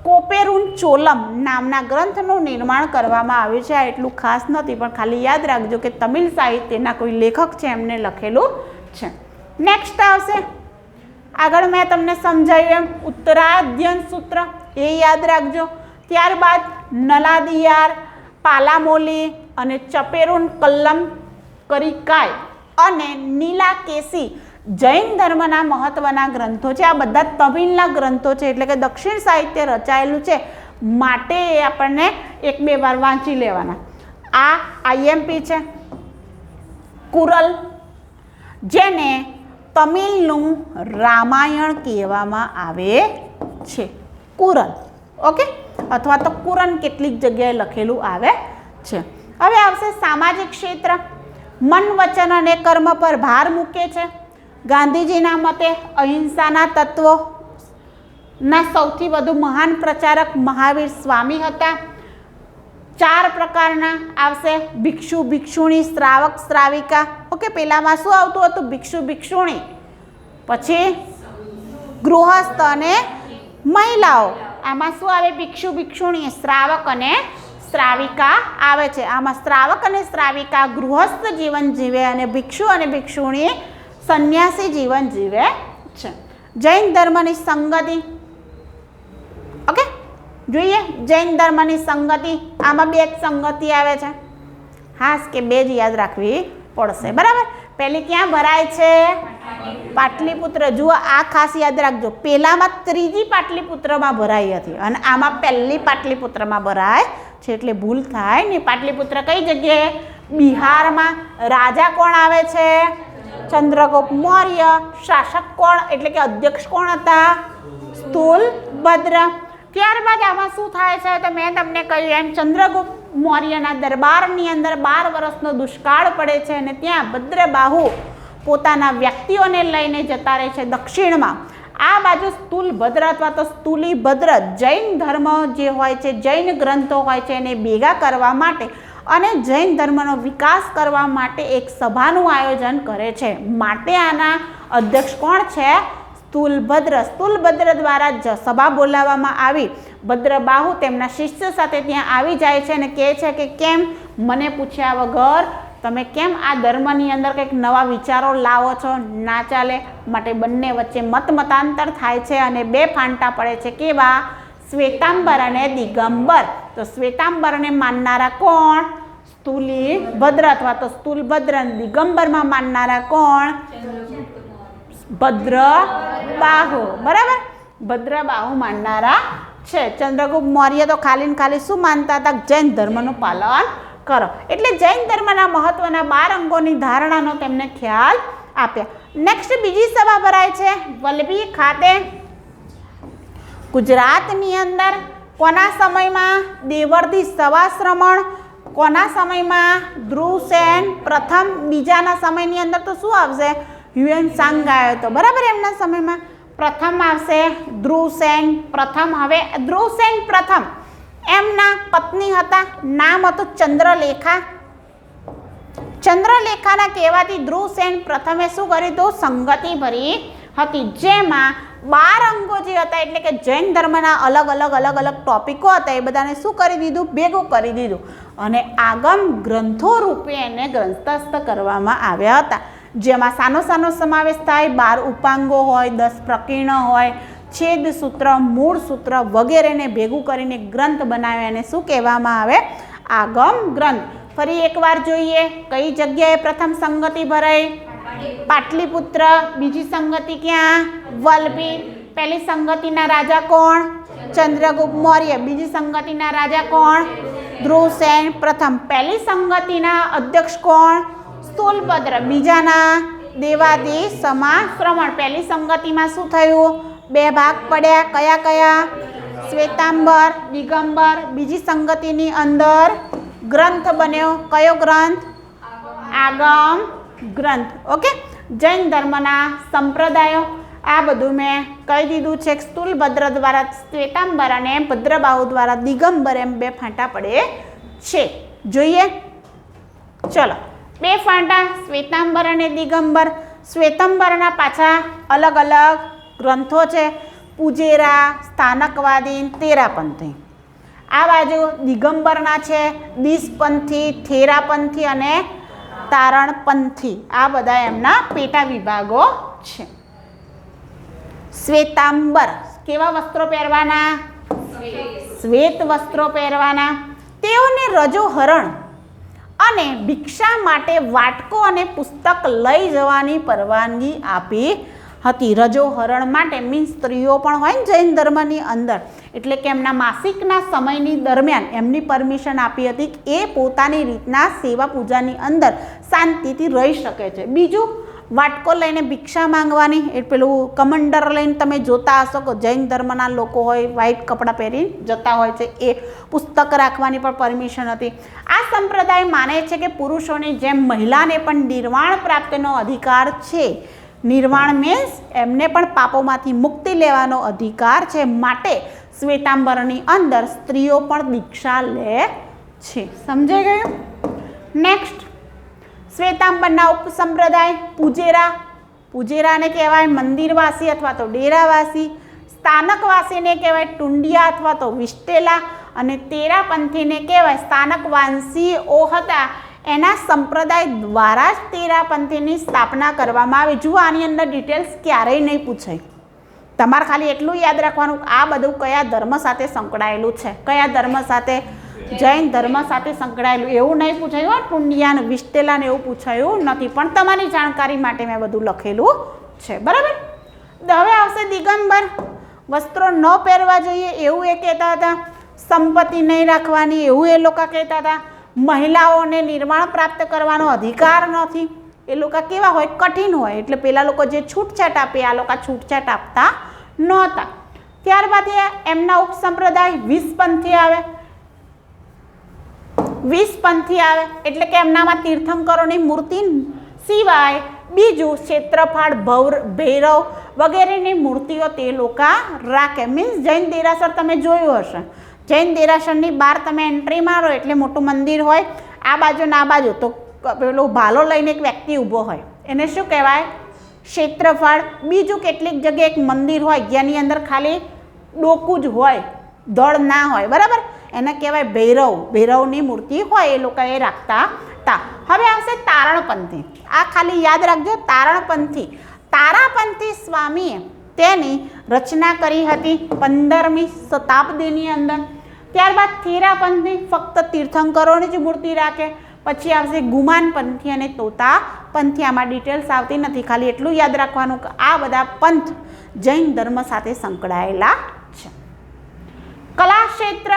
કોપેરુન ચોલમ નામના ગ્રંથનું નિર્માણ કરવામાં આવ્યું છે. આ એટલું ખાસ નથી, પણ ખાલી યાદ રાખજો કે તમિલ સાહિત્યના કોઈ લેખક છે એમને લખેલું છે. નેક્સ્ટ આવશે, આગળ મેં તમને સમજાવ્યું એમ ઉત્તરાધ્યન સૂત્ર, એ યાદ રાખજો. ત્યારબાદ નલાદિયાર, પાલામોલી અને ચપેરુન કલ્લમ કરિકાય અને નીલાકેસી જૈન ધર્મના મહત્વના ગ્રંથો છે. આ બધા તમિલના ગ્રંથો છે, એટલે કે દક્ષિણ સાહિત્ય રચાયેલું છે, માટે એ આપણને 1-2 વાર વાંચી લેવાના. આ આઈએમપી છે. કુરલ, જેને તમિલનું રામાયણ કહેવામાં આવે છે, કુરલ. ઓકે, અથવા તો કુરન કેટલીક જગ્યાએ લખેલું આવે છે. હવે આવશે સામાજિક ક્ષેત્ર. મન, વચન અને કર્મ પર ભાર મૂકે છે. ગાંધીજીના મતે અહિંસાના તત્વોના સૌથી વધુ મહાન પ્રચારક મહાવીર સ્વામી હતા. 4 પ્રકારના આવશે: ભિક્ષુ, ભિક્ષુણી, શ્રાવક, શ્રાવિકા. ઓકે, પહેલામાં શું આવતું હતું? ભિક્ષુ, ભિક્ષુણી, પછી ગૃહસ્થ અને મહિલાઓ. આમાં શું આવે? ભિક્ષુ, ભિક્ષુણી, શ્રાવક અને શ્રાવિકા આવે છે. આમાં શ્રાવક અને શ્રાવિકા ગૃહસ્થ જીવન જીવે અને ભિક્ષુ અને ભિક્ષુણી સંન્યાસી જીવન જીવે છે. જૈન ધર્મની સંગતિ. ઓકે, જોઈએ જૈન ધર્મની સંગતિ. આમાં 2 જ સંગતિ આવે છે, ખાસ કે 2 જ યાદ રાખવી પડશે. બરાબર. પહેલી ક્યાં ભરાય છે? પાટલીપુત્ર. જુઓ, આ ખાસ યાદ રાખજો. પહેલામાં ત્રીજી પાટલીપુત્રમાં ભરાઈ હતી અને આમાં પહેલી પાટલીપુત્રમાં ભરાય છે, એટલે ભૂલ થાય ને. પાટલીપુત્ર કઈ જગ્યાએ? બિહારમાં. રાજા કોણ આવે છે? ચંદ્રગુપ્ત મૌર્ય. શાસક કોણ, એટલે કે અધ્યક્ષ કોણ હતા? સ્થૂલભદ્ર. ત્યારબાદ આમાં શું થાય છે તો મેં તમને કહ્યું એમ, ચંદ્રગુપ્ત મૌર્યના દરબારની અંદર 12 વર્ષનો દુષ્કાળ પડે છે અને ત્યાં ભદ્રબાહુ પોતાના વ્યક્તિઓને લઈને જતા રહે છે દક્ષિણમાં. આ બાજુ સ્થૂલભદ્ર અથવા તો સ્થૂલીભદ્ર જૈન ધર્મ જે હોય છે, જૈન ગ્રંથો હોય છે, એને ભેગા કરવા માટે અને જૈન ધર્મનો વિકાસ કરવા માટે એક સભાનું આયોજન કરે છે. માટે આના અધ્યક્ષ કોણ છે? સ્થૂલભદ્ર. સ્થૂલભદ્ર દ્વારા સભા બોલાવવામાં આવી. ભદ્રબાહુ તેમના શિષ્ય સાથે ત્યાં આવી જાય છે અને કહે છે કે કેમ મને પૂછ્યા વગર તમે કેમ આ ધર્મની અંદર કંઈક નવા વિચારો લાવો છો? ના ચાલે. માટે બંને વચ્ચે મતાંતર થાય છે અને 2 ફાંટા પડે છે. કેવા? શ્વેતાંબર અને દિગંબર. તો શ્વેતાંબરને માનનારા કોણ? સ્થૂલીભદ્ર અથવા તો સ્થૂલભદ્ર. દિગંબરમાં માનનારા કોણ? ભદ્રબાહુ. બરાબર, ભદ્રબાહુ માનનારા છે. ચંદ્રગુપ્ત મૌર્ય તો ખાલી શું માનતા હતા? જૈન ધર્મનું પાલન કરો. એટલે જૈન ધર્મના મહત્વના 12 અંગોની ધારણાનો તેમને ખ્યાલ આપ્યા. નેક્સ્ટ બીજી સભા ભરાય છે વલભી ખાતે, ગુજરાતની અંદર. કોના સમયમાં? દેવર્ષિ સવાશ્રમણ. કોના સમયમાં? ધ્રુવસેન પ્રથમ. બીજાના સમયની અંદર તો શું આવશે? હ્યુએન સાંગ આવ્યો હતો. બરાબર, એમના સમયમાં. પ્રથમ આવશે ધ્રુવસેન પ્રથમ. હવે ધ્રુવસેન પ્રથમ એમના પત્ની હતા, નામ હતું ચંદ્રલેખા. ચંદ્રલેખાના કહેવાથી ધ્રુવસેન પ્રથમે શું કર્યું હતું? સંગતિ ભરી હતી, જેમાં 12 અંગો જે હતા, એટલે કે જૈન ધર્મના અલગ અલગ ટોપિકો હતા, એ બધાને શું કરી દીધું? ભેગું કરી દીધું અને આગમ ગ્રંથો રૂપે એને ગ્રંથસ્થ કરવામાં આવ્યા હતા, જેમાં સાનો સમાવેશ થાય? 12 ઉપાંગો હોય, 10 પ્રકીર્ણ હોય, છેદ સૂત્ર, મૂળ સૂત્ર વગેરેને ભેગું કરીને ગ્રંથ બનાવે અને શું કહેવામાં આવે? આગમ ગ્રંથ. ફરી એકવાર જોઈએ, કઈ જગ્યાએ પ્રથમ સંગતિ ભરાઈ? પાટલીપુત્ર. બીજી સંગતિ ક્યાં? વલભી. પહેલી સંગતિના રાજા કોણ? ચંદ્રગુપ્ત મૌર્ય. બીજી સંગતિના રાજા કોણ? ધ્રુવસેન પ્રથમ. પહેલી સંગતિના અધ્યક્ષ કોણ? સ્થૂલભદ્ર. બીજાના દેવાદી સમા શ્રવણ. પહેલી સંગતિમાં શું થયું? 2 ભાગ પડ્યા. કયા કયા? શ્વેતાંબર, દિગંબર. બીજી સંગતિની અંદર ગ્રંથ બન્યો. કયો ગ્રંથ? આગમ ગ્રંથ. ઓકે. જૈન ધર્મના સંપ્રદાયો આ બધું મેં કહી દીધું છે. સ્થૂલભદ્ર દ્વારા શ્વેતાંબર અને ભદ્રબાહુ દ્વારા દિગંબર એમ 2 ફાંટા પડે છે. જોઈએ ચલો 2 ફાંટા શ્વેતાંબર અને દિગંબર. શ્વેતાંબરના પાછા અલગ અલગ ગ્રંથો છે. પૂજેરા, સ્થાનકવાદી, તેરાપંથી. આ બાજુ દિગંબરના છે દિશપંથી, થેરાપંથી અને તારણપંથી. આ બધા એમના પેટા વિભાગો છે. શ્વેતાંબર કેવા વસ્ત્રો પહેરવાના? શ્વેત વસ્ત્રો પહેરવાના. તેઓને રજોહરણ અને ભિક્ષા માટે વાટકો અને પુસ્તક લઈ જવાની પરવાનગી આપી હતી. રજોહરણ માટે મીન્સ સ્ત્રીઓ પણ હોય ને જૈન ધર્મની અંદર, એટલે કે એમના માસિકના સમયની દરમિયાન એમની પરમિશન આપી હતી કે એ પોતાની રીતના સેવા પૂજાની અંદર શાંતિથી રહી શકે છે. બીજું વાટકો લઈને ભિક્ષા માંગવાની, એ પેલું કમંડર લઈને તમે જોતા હશો કે જૈન ધર્મના લોકો હોય વ્હાઈટ કપડાં પહેરીને જતા હોય છે, એ પુસ્તક રાખવાની પણ પરમિશન હતી. આ સંપ્રદાય માને છે કે પુરુષોની જેમ મહિલાને પણ નિર્વાણ પ્રાપ્તિનો અધિકાર છે. નિર્વાણ મીન્સ એમને પણ પાપોમાંથી મુક્તિ લેવાનો અધિકાર છે. માટે શ્વેતાંબરની અંદર સ્ત્રીઓ પણ દીક્ષા લે છે. સમજાઈ ગયું? નેક્સ્ટ શ્વેતાંબરના ઉપસંપ્રદાય પૂજેરા. પૂજેરાને કહેવાય મંદિરવાસી અથવા તો ડેરાવાસી. સ્થાનકવાસીને કહેવાય ટુંડિયા અથવા તો વિસ્ટેલા. અને તેરાપંથીને કહેવાય સ્થાનકવાસીઓ હતા. એના સંપ્રદાય દ્વારા જ તેરાપંથીની સ્થાપના કરવામાં આવી. જુઓ આની અંદર ડિટેલ્સ ક્યારેય નહીં પૂછાય. તમારે ખાલી એટલું યાદ રાખવાનું આ બધું કયા ધર્મ સાથે સંકળાયેલું છે. કયા ધર્મ સાથે? જૈન ધર્મ સાથે સંકળાયેલું. એવું નહીં પૂછાયું ટુંડિયા ને વિસ્ટેલા ને એવું પૂછાયું નથી, પણ તમારી જાણકારી માટે મેં બધું લખેલું છે. બરાબર. હવે આવશે દિગંબર. વસ્ત્રો ન પહેરવા જોઈએ એવું એ કહેતા હતા. સંપત્તિ નહીં રાખવાની એવું એ લોકો કહેતા હતા. મહિલાઓને નિર્માણ પ્રાપ્ત કરવાનો અધિકાર નથી. એ લોકો કેવા હોય? કઠિન હોય. એટલે પેલા લોકો જે છૂટછાટ આપે આ લોકો છૂટછાટ આપતા નહોતા. ત્યારબાદ એમના ઉપસંપ્રદાય વિષપંથી આવે. વિષપંથી આવે એટલે કે એમનામાં તીર્થંકરોની મૂર્તિ સિવાય બીજું ક્ષેત્રફળ, ભૈરવ વગેરેની મૂર્તિઓ તે લોકો રાખે. મીન્સ જૈન દેરાસર તમે જોયું હશે. જૈન દેરાસરની બહાર તમે એન્ટ્રી મારો એટલે મોટું મંદિર હોય. આ બાજુ ના બાજુ તો પેલો ભાલો લઈને એક વ્યક્તિ ઊભો હોય, એને શું કહેવાય? ક્ષેત્રફળ. બીજું કેટલીક જગ્યાએ એક મંદિર હોય જેની અંદર ખાલી ડોકું જ હોય, દળ ના હોય. બરાબર. એને કહેવાય ભૈરવ. ભૈરવની મૂર્તિ હોય એ લોકો એ રાખતા હતા. હવે આવશે તારણપંથી. આ ખાલી યાદ રાખજો તારણપંથી. તારાપંથી સ્વામીએ તેની રચના કરી હતી 15મી શતાબ્દીની અંદર. ત્યારબાદ થેરાપંથી ફક્ત તીર્થંકરોની જ મૂર્તિ રાખે. પછી આવશે ગુમાનપંથી અને તોતાપંથી. આમાં ડિટેલ્સ આવતી નથી, ખાલી એટલું યાદ રાખવાનું કે આ બધા પંથ જૈન ધર્મ સાથે સંકળાયેલા છે. કલાક્ષેત્ર.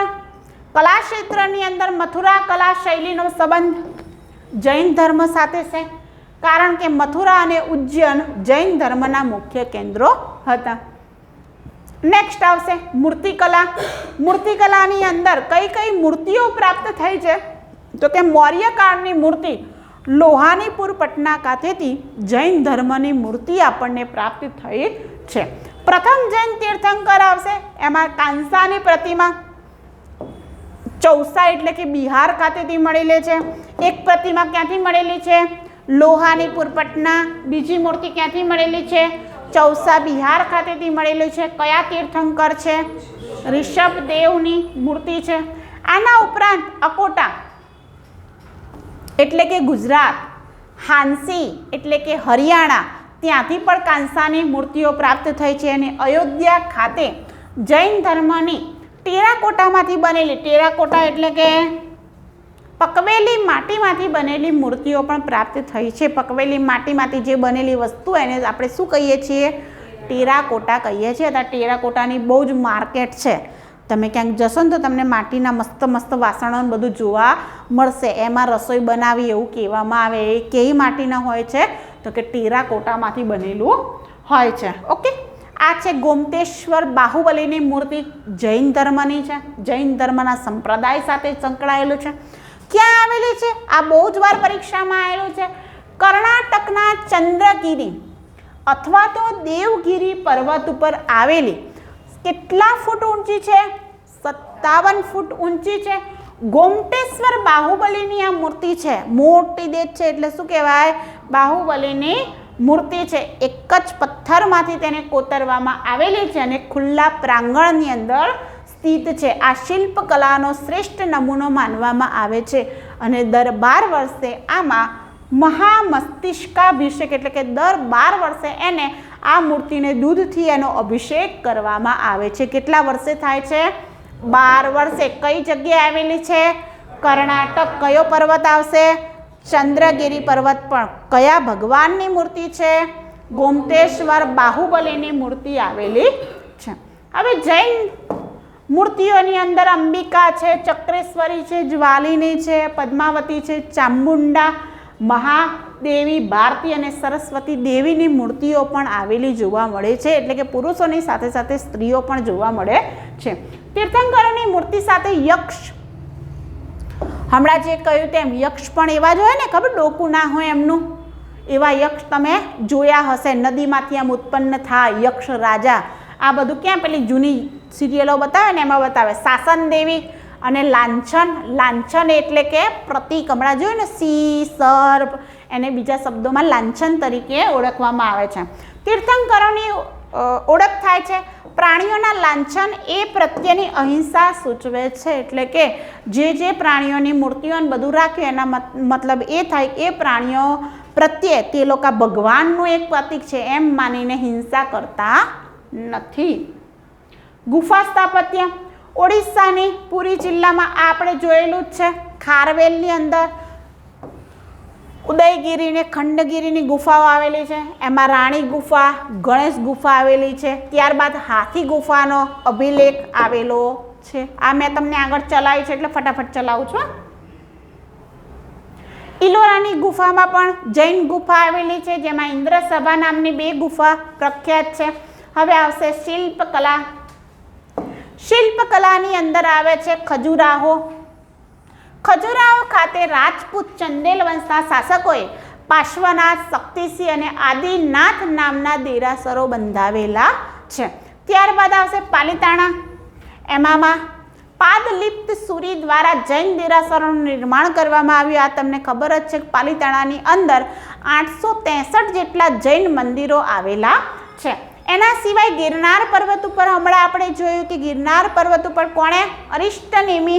કલાક્ષેત્રની અંદર મથુરા કલા શૈલીનો સંબંધ જૈન ધર્મ સાથે છે, કારણ કે મથુરા અને ઉજ્જૈન જૈન ધર્મના મુખ્ય કેન્દ્રો હતા. નેક્સ્ટ આવશે મૂર્તિકલા. મૂર્તિકલાની અંદર કઈ કઈ મૂર્તિઓ પ્રાપ્ત થઈ છે? તો કે મૌર્ય કાળની મૂર્તિ લોહાનીપુર પટના ખાતેથી જૈન ધર્મની મૂર્તિ આપણને પ્રાપ્ત થઈ છે. પ્રથમ જૈન તીર્થંકર આવશે, એમાં કાંસાની પ્રતિમા ચૌસા એટલે કે બિહાર ખાતેથી મળેલી છે. એક પ્રતિમા ક્યાંથી મળેલી છે? લોહાનીપુર પટના. બીજી મૂર્તિ ક્યાંથી મળેલી છે? ચૌસા બિહાર ખાતેથી મળેલી છે. કયા તીર્થંકર છે? ઋષભદેવની મૂર્તિ છે. આના ઉપરાંત અકોટા એટલે કે ગુજરાત, હાંસી એટલે કે હરિયાણા, ત્યાંથી પણ કાંસાની મૂર્તિઓ પ્રાપ્ત થઈ છે. અને અયોધ્યા ખાતે જૈન ધર્મની ટેરાકોટામાંથી બનેલી, ટેરાકોટા એટલે કે પકવેલી માટીમાંથી બનેલી મૂર્તિઓ પણ પ્રાપ્ત થઈ છે. પકવેલી માટીમાંથી જે બનેલી વસ્તુ એને આપણે શું કહીએ છીએ? ટેરાકોટા કહીએ છીએ. તો ટેરાકોટાની બહુ જ માર્કેટ છે. તમે ક્યાંક જશો ને તો તમને માટીના મસ્ત મસ્ત વાસણો બધું જોવા મળશે. એમાં રસોઈ બનાવી એવું કહેવામાં આવે. એ કેવી માટીના હોય છે? તો કે ટેરાકોટામાંથી બનેલું હોય છે. ઓકે, આ છે ગોમતેશ્વર બાહુબલીની મૂર્તિ, જૈન ધર્મની છે, જૈન ધર્મના સંપ્રદાય સાથે સંકળાયેલું છે. ક્યાં આવેલી છે? આ બહુ જ વાર પરીક્ષામાં આવેલું છે. કર્ણાટકના ચંદ્રગીરી અથવા તો દેવગીરી પર્વત ઉપર આવેલી. કેટલા ફૂટ ઊંચી છે? 57 ફૂટ ઊંચી છે. ગોમટેશ્વર બાહુબલીની આ મૂર્તિ છે, મોટી દેખ છે એટલે શું કહેવાય? બાહુબલીની મૂર્તિ છે. એક જ પથ્થરમાંથી તેને કોતરવામાં આવેલી છે અને ખુલ્લા પ્રાંગણની અંદર સ્થિત છે. આ શિલ્પકલાનો શ્રેષ્ઠ નમૂનો માનવામાં આવે છે અને દર 12 વર્ષે આમાં મહામસ્તિષ્કાભિષેક એટલે કે દર 12 વર્ષે એને આ મૂર્તિને દૂધથી એનો અભિષેક કરવામાં આવે છે. કેટલા વર્ષે થાય છે? 12 વર્ષે. કઈ જગ્યાએ આવેલી છે? કર્ણાટક. કયો પર્વત આવશે? ચંદ્રગીરી પર્વત. પણ કયા ભગવાનની મૂર્તિ છે? ગોમતેશ્વર બાહુબલીની મૂર્તિ આવેલી છે. હવે જૈન મૂર્તિઓની અંદર અંબિકા છે, ચક્રેશ્વરી છે, જ્વાલિની છે, પદ્માવતી છે, ચામુંડા, મહાદેવી, ભારતી અને સરસ્વતી દેવીની મૂર્તિઓ પણ આવેલી જોવા મળે છે. એટલે કે પુરુષોની સાથે સાથે સ્ત્રીઓ પણ જોવા મળે છે. તીર્થંકરોની મૂર્તિ સાથે યક્ષ, હમણાં જે કહ્યું તેમ યક્ષ પણ એવા જ હોય ને, ખબર ડોકું ના હોય એમનું, એવા યક્ષ તમે જોયા હશે. નદીમાંથી આમ ઉત્પન્ન થાય યક્ષ રાજા. આ બધું ક્યાં પેલી જૂની સિરિયલો બતાવે ને એમાં બતાવે. શાસન દેવી અને લાંછન. લાંછન એટલે કે પ્રતીક. હમણાં જોયું ને સિંહ, સર્પ, એને બીજા શબ્દોમાં લાંછન તરીકે ઓળખવામાં આવે છે. તીર્થંકરોની ઓળખ થાય છે. પ્રાણીઓના લાંછન એ પ્રત્યેની અહિંસા સૂચવે છે. એટલે કે જે પ્રાણીઓની મૂર્તિઓ બધું રાખ્યું એના મતલબ એ થાય એ પ્રાણીઓ પ્રત્યે તે લોકો ભગવાનનું એક પ્રતીક છે એમ માનીને હિંસા કરતા નથી. ગુફા સ્થાપત્ય. ઓડિશાની પુરી જિલ્લામાં આપણે જોયેલું જ છે. ખારવેલની અંદર ઉદયગીરી ને ખંડગીરીની ગુફાઓ આવેલી છે. એમાં રાણી ગુફા, ગણેશ ગુફા આવેલી છે. ત્યારબાદ હાથી ગુફાનો અભિલેખ આવેલો છે. આ મેં તમને આગળ ચલાવી છે એટલે ફટાફટ ચલાવું છું. ઇલોરાની ગુફામાં પણ જૈન ગુફા આવેલી છે, જેમાં ઇન્દ્રસભા નામની 2 ગુફા પ્રખ્યાત છે. હવે આવશે શિલ્પકલા. શિલ્પકલાની અંદર આવે છે ખજુરાહો. ખજુરાહો ખાતે રાજપૂત ચંદેલ વંશના શાસકોએ પાર્શ્વનાથ, શક્તિસિંહ અને આદિનાથ નામના દેરાસરો બંધાવેલા છે. ત્યારબાદ આવશે પાલિતાણા. એમાં પાદલિપ્ત સુરી દ્વારા જૈન દેરાસરોનું નિર્માણ કરવામાં આવ્યું. આ તમને ખબર જ છે કે પાલિતાણાની અંદર 863 જેટલા જૈન મંદિરો આવેલા છે. એના સિવાય ગિરનાર પર્વત ઉપર હમણાં આપણે જોયું કે ગિરનાર પર્વત ઉપર કોણે? અરિષ્ટનેમિ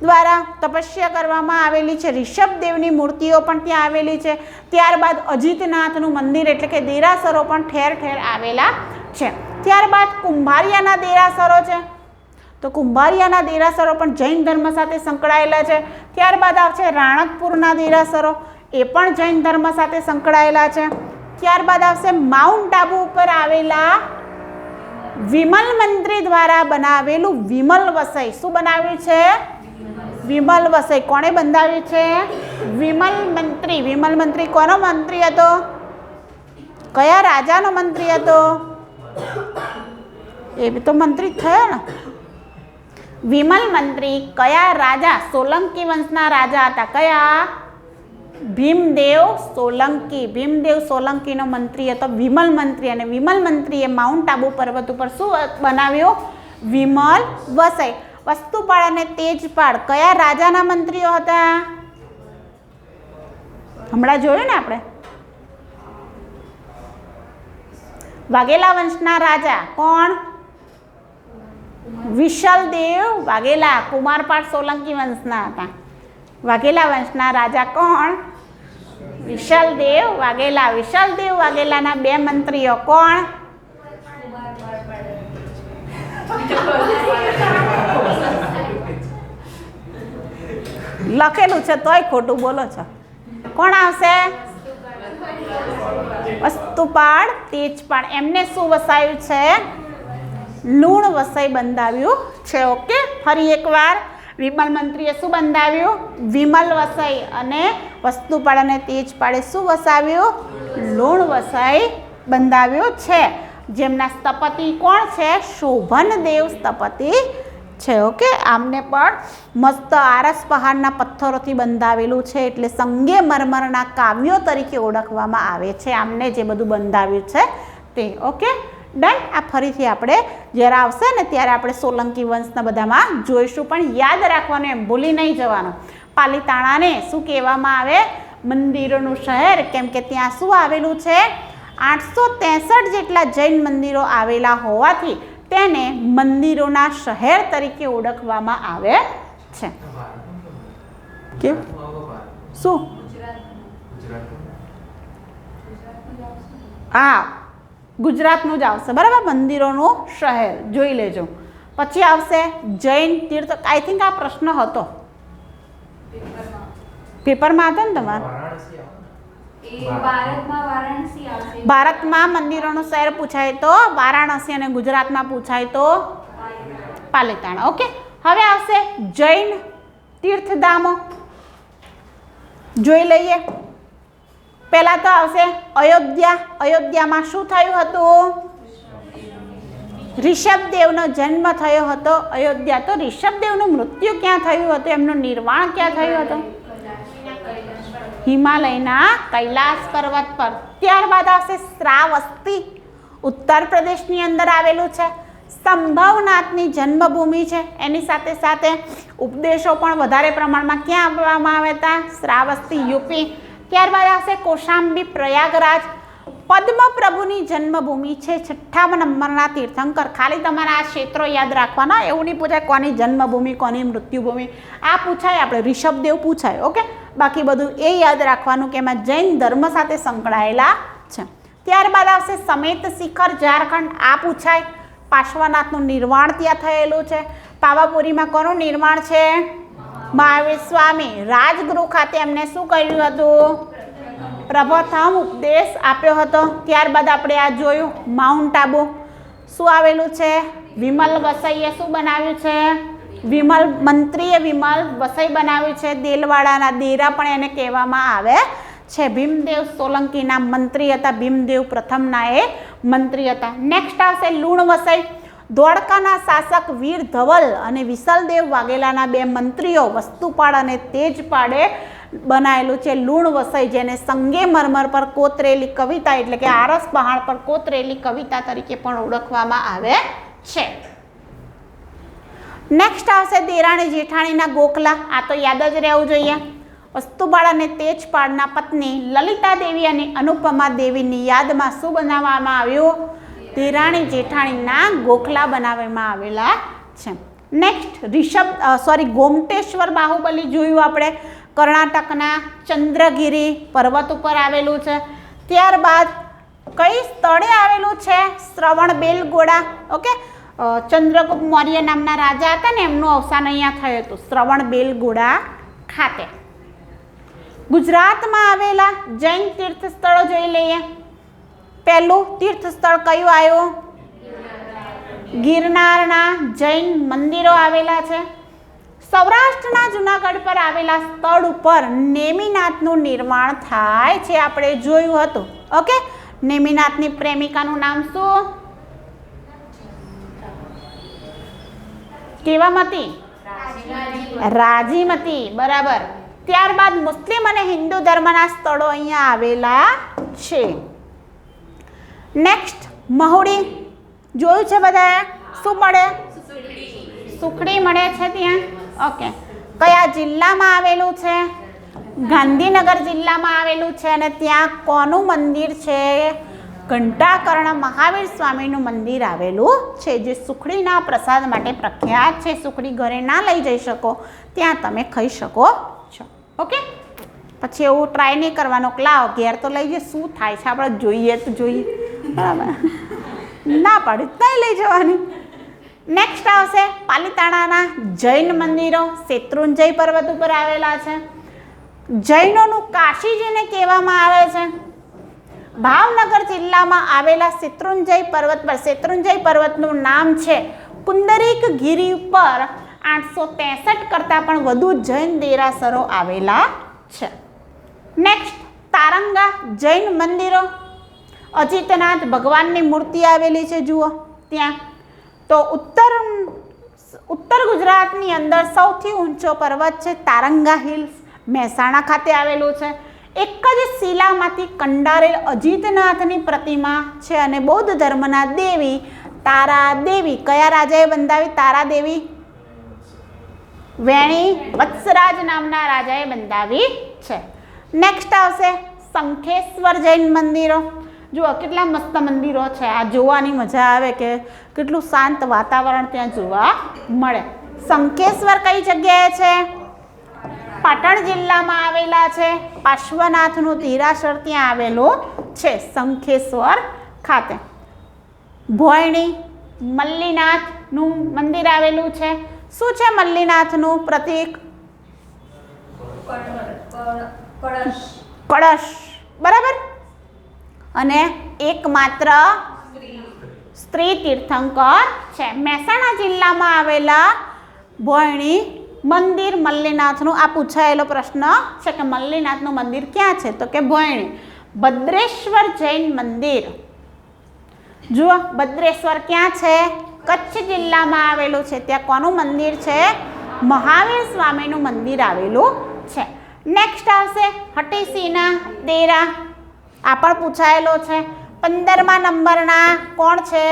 દ્વારા તપસ્યા કરવામાં આવેલી છે. ઋષભદેવની મૂર્તિઓ પણ ત્યાં આવેલી છે. ત્યારબાદ અજીતનાથનું મંદિર એટલે કે દેરાસરો પણ ઠેર ઠેર આવેલા છે. ત્યારબાદ કુંભારિયાના દેરાસરો છે. તો કુંભારિયાના દેરાસરો પણ જૈન ધર્મ સાથે સંકળાયેલા છે. ત્યારબાદ આવશે રાણકપુરના દેરાસરો, એ પણ જૈન ધર્મ સાથે સંકળાયેલા છે. ત્યારબાદ આવશે માઉન્ટ આબુ ઉપર આવેલા વિમલ મંત્રી દ્વારા બનાવેલું વિમલ વસઈ. શું બનાવ્યું છે? વિમલ વસઈ. કોણે બંધાવ્યું છે? વિમલ મંત્રી. વિમલ મંત્રી કોનો મંત્રી હતો? કયા રાજાનો મંત્રી હતો? એ તો મંત્રી થયો ને. વિમલ મંત્રી કયા રાજા? સોલંકી વંશના રાજા હતા. કયા? ભીમદેવ સોલંકી. ભીમદેવ સોલંકીનો મંત્રી હતો વિમલ મંત્રી. અને વિમલ મંત્રીએ માઉન્ટ આબુ પર્વત ઉપર શું બનાવ્યું? વિમલ વસઈ. વસ્તુપાળ અને તેજપાળ કયા રાજાના મંત્રીઓ હતા? હમણાં જોયું ને આપણે. વાઘેલા વંશના રાજા કોણ? વિશલદેવ વાઘેલા. કુમારપાળ સોલંકી વંશના હતા. વાઘેલા વંશના રાજા કોણ? વિશલદેવ વાઘેલા. વિશલદેવ વાઘેલાના 2 મંત્રીઓ કોણ? લખેલું છે તોય ખોટું બોલો છો. કોણ આવશે? વસ્તુપાળ, તેજપાળ. એમને શું વસાવ્યું છે? લૂણ વસઈ બંધાવ્યું છે. ઓકે, ફરી એકવાર વિમલ મંત્રીએ શું બંધાવ્યું? વિમલ વસઈ. અને વસ્તુપાળ અને તેજપાળે શું વસાવ્યું? લુણવસઈ બંધાવ્યું છે, જેમના સ્થપતિ કોણ છે? શોભનદેવ સ્થપતિ છે. ઓકે, આમને પણ મસ્ત આરસ પહાડના પથ્થરોથી બંધાવેલું છે, એટલે સંગેમરમરના કાવ્યો તરીકે ઓળખવામાં આવે છે આમને, જે બધું બંધાવ્યું છે તે. Okay done. આ ફરીથી આપણે જ્યારે આવશે ને ત્યારે આપણે સોલંકી વંશના બધામાં જોઈશું, પણ યાદ રાખવાનું, એમ ભૂલી નહીં જવાનું. પાલીતાણાને શું કહેવામાં આવે? મંદિરોનું શહેર, કેમ કે ત્યાં શું આવેલું છે? 863 જેટલા જૈન મંદિરો આવેલા હોવાથી તેને મંદિરોના શહેર તરીકે ઓળખવામાં આવે છે. કેમ? શું? હા, ગુજરાતનું જ આવશે, બરાબર. મંદિરોનું શહેર જોઈ લેજો. પછી આવશે જૈન તીર્થ. આઈ થિંક આ પ્રશ્ન હતો પેપરમાં, હતો ને તમારે? ભારતમાં મંદિરોનું શહેર પૂછાય તો વારાણસી, અને ગુજરાતમાં પૂછાય તો પાલીતાણા. ઓકે, હવે આવશે જૈન તીર્થધામો. જોઈ લઈએ. પહેલા તો આવશે અયોધ્યા. અયોધ્યામાં શું થયું હતું? ઋષભદેવનો જન્મ થયો હતો. અયોધ્યા તો ઋષભદેવનું મૃત્યુ ક્યાં થયું હતું? એમનું નિર્વાણ ક્યાં થયું હતું? હિમાલયના કૈલાસ પર્વત પર. ત્યારબાદ આવશે શ્રાવસ્તી. ઉત્તર પ્રદેશની અંદર આવેલું છે. સંભવનાથની જન્મભૂમિ છે. એની સાથે સાથે ઉપદેશો પણ વધારે પ્રમાણમાં ક્યાં આપવામાં આવ્યા હતા? શ્રાવસ્તી, યુપી. ત્યારબાદ આવશે કૌશાંબી, પ્રયાગરાજ. પદ્મપ્રભુની જન્મભૂમિ છે. 6ઠ્ઠા નંબરના તીર્થંકર. ખાલી તમારા આ ક્ષેત્રો યાદ રાખવાના, એવું નહીં પૂછાય કોની જન્મભૂમિ, કોની મૃત્યુભૂમિ. આ પૂછાય આપણે, ઋષભદેવ પૂછાય. ઓકે, બાકી બધું એ યાદ રાખવાનું કે એમાં જૈન ધર્મ સાથે સંકળાયેલા છે. ત્યારબાદ આવશે સમેત શિખર, ઝારખંડ. આ પૂછાય. પાર્શ્વનાથનું નિર્વાણ ત્યાં થયેલું છે. પાવાપુરીમાં કોનું નિર્વાણ છે? મહાવીર સ્વામી. રાજગૃહ ખાતે એમને શું કર્યું હતું? પ્રભથમ ઉપદેશ આપ્યો હતો. ત્યારબાદ આપણે આ જોયું માઉન્ટ આબુ. શું આવેલું છે? વિમલ વસઈએ શું બનાવ્યું છે? વિમલ મંત્રીએ વિમલ વસઈ બનાવ્યું છે. દેલવાડાના દેરા પણ એને કહેવામાં આવે છે. ભીમદેવ સોલંકીના મંત્રી હતા. ભીમદેવ પ્રથમના એ મંત્રી હતા. નેક્સ્ટ આવશે લુણવસઈ. દ્વારકાના શાસક વીર ધવલ અને વિસલદેવ વાઘેલાના બે મંત્રીઓ વસ્તુપાળ અને તેજપાળે બનાવેલું છે લુણવસઈ, જેને સંગેમરમર પર કોતરેલી કવિતા એટલે કે આરસ પહાડ પર કોતરેલી કવિતા તરીકે પણ ઓળખવામાં આવે છે. નેક્સ્ટ આવશે દેરાણી જેઠાણીના ગોખલા. આ તો યાદ જ રહેવું જોઈએ. વસ્તુપાળ અને તેજપાળના પત્ની લલિતા દેવી અને અનુપમા દેવીની યાદમાં શું બનાવવામાં આવ્યું? દેરાણી જેઠાણીના ગોખલા બનાવવામાં આવેલા છે. નેક્સ્ટ ગોમટેશ્વર બાહુબલી જોયું આપણે. કર્ણાટકના ચંદ્રગીરી પર્વત ઉપર આવેલું છે. ત્યારબાદ કઈ સ્થળે આવેલું છે? શ્રવણબેલગોળા. ઓકે, ચંદ્રગુપ્ત મૌર્ય નામના રાજા હતા ને, એમનું અવસાન અહીંયા થયું હતું શ્રવણબેલગોળા ખાતે. ગુજરાતમાં આવેલા જૈન તીર્થ સ્થળો જોઈ લઈએ. પહેલું તીર્થ સ્થળ કયું આવ્યું? ગિરનારના જૈન મંદિરો આવેલા છે. સૌરાષ્ટ્રના જુનાગઢ પર આવેલા સ્થળ ઉપર નેમિનાથનું નિર્માણ થાય છે, આપણે જોયું હતું. ઓકે, નેમિનાથની પ્રેમિકાનું નામ શું? કેવામતી? રાજીમતી. બરાબર. ત્યારબાદ મુસ્લિમ અને હિન્દુ ધર્મના સ્થળો અહીંયા આવેલા છે. નેક્સ્ટ મહુડી જોયું છે બધા? શું મળે? સુખડી મળે છે ત્યાં. ઓકે, કયા જિલ્લામાં આવેલું છે? ગાંધીનગર જિલ્લામાં આવેલું છે. અને ત્યાં કોનું મંદિર છે? ઘંટાકર્ણ મહાવીર સ્વામીનું મંદિર આવેલું છે, જે સુખડીના પ્રસાદ માટે પ્રખ્યાત છે. સુખડી ઘરે ના લઈ જઈ શકો, ત્યાં તમે ખાઈ શકો છો. ઓકે, પછી એવું ટ્રાય નહીં કરવાનો કે લાવો ઘેર તો લઈ જઈએ, શું થાય છે આપણે જોઈએ તો જોઈએ. બરાબર, ના પાડી નહીં લઈ જવાની. નેક્સ્ટ આવશે પાલીતાણાના જૈન મંદિરો. શેત્રુંજય પર્વત ઉપર આવેલા છે. જૈનોનું કાશી જેને કહેવામાં આવે છે. ભાવનગર જિલ્લામાં આવેલા શેત્રુંજય પર્વત પર, શેત્રુંજય પર્વતનું નામ છે પુંડરીક ગીરી પર 863 કરતાં પણ વધુ જૈન દેરાસરો આવેલા છે. નેક્સ્ટ તારંગા જૈન મંદિરો, અજીતનાથ ભગવાનની મૂર્તિ આવેલી છે જુઓ ત્યાં. તો ઉત્તર ગુજરાતની અંદર સૌથી ઊંચો પર્વત છે તારંગા હિલ્સ, મહેસાણા ખાતે આવેલું છે. એક જ શિલામાંથી કંડારેલ અજીતનાથની પ્રતિમા છે અને બૌદ્ધ ધર્મના દેવી તારા દેવી કયા રાજાએ બંધાવી? તારા દેવી વેણી વત્સરાજ નામના રાજાએ બંધાવી છે. નેક્સ્ટ આવશે શંખેશ્વર જૈન મંદિરો. જુઓ કેટલા મસ્ત મંદિરો છે, આ જોવાની મજા આવે કે કેટલું શાંત વાતાવરણ ત્યાં જોવા મળે. શંખેશ્વર કઈ જગ્યાએ છે? પાટણ જિલ્લામાં આવેલા છે. પાર્શ્વનાથનું દેરાસર ત્યાં આવેલું છે શંખેશ્વર ખાતે. ભોયણી મલ્લીનાથનું મંદિર આવેલું છે. શું છે મલ્લીનાથનું પ્રતીક? કળશ, બરાબર. અને એકમાત્ર સ્ત્રી તીર્થંકર છે. મહેસાણા જિલ્લામાં આવેલા ભોયણી મંદિર મલ્લીનાથનું આ પૂછાયેલો પ્રશ્ન છે કે મલ્લીનાથનું મંદિર ક્યાં છે? તો કે ભોયણી. ભદ્રેશ્વર જૈન મંદિર, જુઓ ભદ્રેશ્વર ક્યાં છે? કચ્છ જિલ્લામાં આવેલું છે. ત્યાં કોનું મંદિર છે? મહાવીર સ્વામીનું મંદિર આવેલું છે. નેક્સ્ટ આવશે હટીસીના દેરા, આ પણ પૂછાયેલો છે. 15મા નંબરના કોણ છે?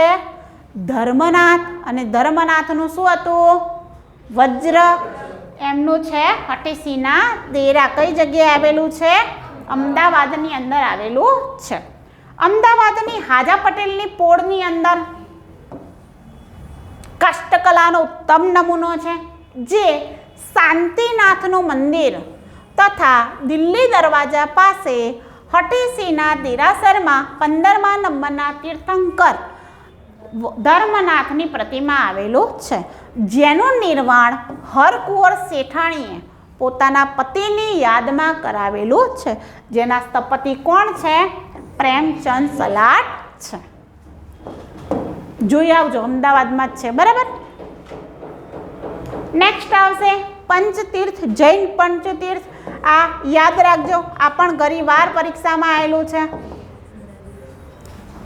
ધર્મનાથ. અને ધર્મનાથનું શું હતું? વજ્ર. એમનું છે હટીસીના દેરા. કઈ જગ્યાએ આવેલું છે? અમદાવાદની અંદર આવેલું છે. અમદાવાદની હાજા પટેલની પોળની અંદર કાષ્ઠકલાનો ઉત્તમ નમૂનો છે, જે શાંતિનાથનું મંદિર તથા દિલ્હી દરવાજા પાસે હટીસીના દેરાસરમાં 15મા નંબરના તીર્થંકર ધર્મનાથની પ્રતિમા આવેલું છે, જેનું નિર્માણ હરકુંવર શેઠાણીએ પોતાના પતિની યાદમાં કરાવેલું છે. જેના સ્થપતિ કોણ છે? પ્રેમચંદ સલાટ છે. જોઈ આવજો, અમદાવાદમાં જ છે, બરાબર. નેક્સ્ટ આવશે પંચતીર્થ જૈન પંચતીર્થ. આ યાદ રાખજો, આ પણ ઘણીવાર પરીક્ષામાં આવેલું છે.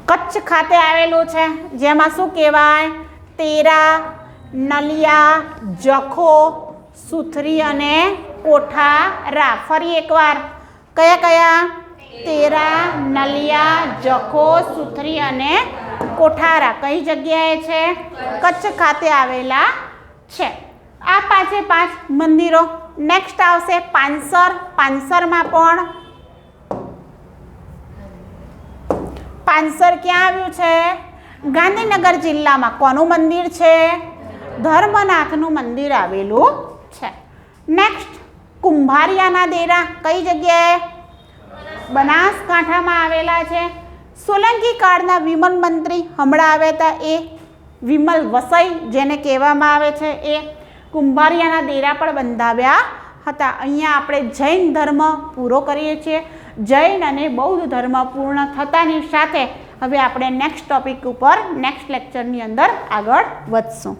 કચ્છ ખાતે આવેલું છે. જેમાં શું કહેવાય? તેરા, નલિયા, જખો, સુથરી અને કોઠારા. ફરી એકવાર કયા કયા? તેરા, નલિયા, જખો, સુથરી અને કોઠારા. કઈ જગ્યાએ છે? કચ્છ ખાતે આવેલા છે. આ 5 મંદિરો. નેક્સ્ટ આવશે પાનસર. પાનસરમાં પણ પાનસર ક્યાં આવ્યું છે? ગાંધીનગર જિલ્લામાં. કોનું મંદિર છે? ધર્મનાથનું મંદિર આવેલું છે. નેક્સ્ટ કુંભારિયાના દેરા. કઈ જગ્યાએ? બનાસકાંઠામાં આવેલા છે. સોલંકી કાળના વિમલ મંત્રી હમણાં આવ્યા હતા એ વિમલ વસઈ જેને કહેવામાં આવે છે, એ કુંભારિયાના દેરા પણ બંધાવ્યા હતા. અહીંયા આપણે જૈન ધર્મ પૂરો કરીએ છીએ. જૈન અને બૌદ્ધ ધર્મ પૂર્ણ થતાની સાથે હવે આપણે નેક્સ્ટ ટોપિક ઉપર નેક્સ્ટ લેક્ચરની અંદર આગળ વધશું.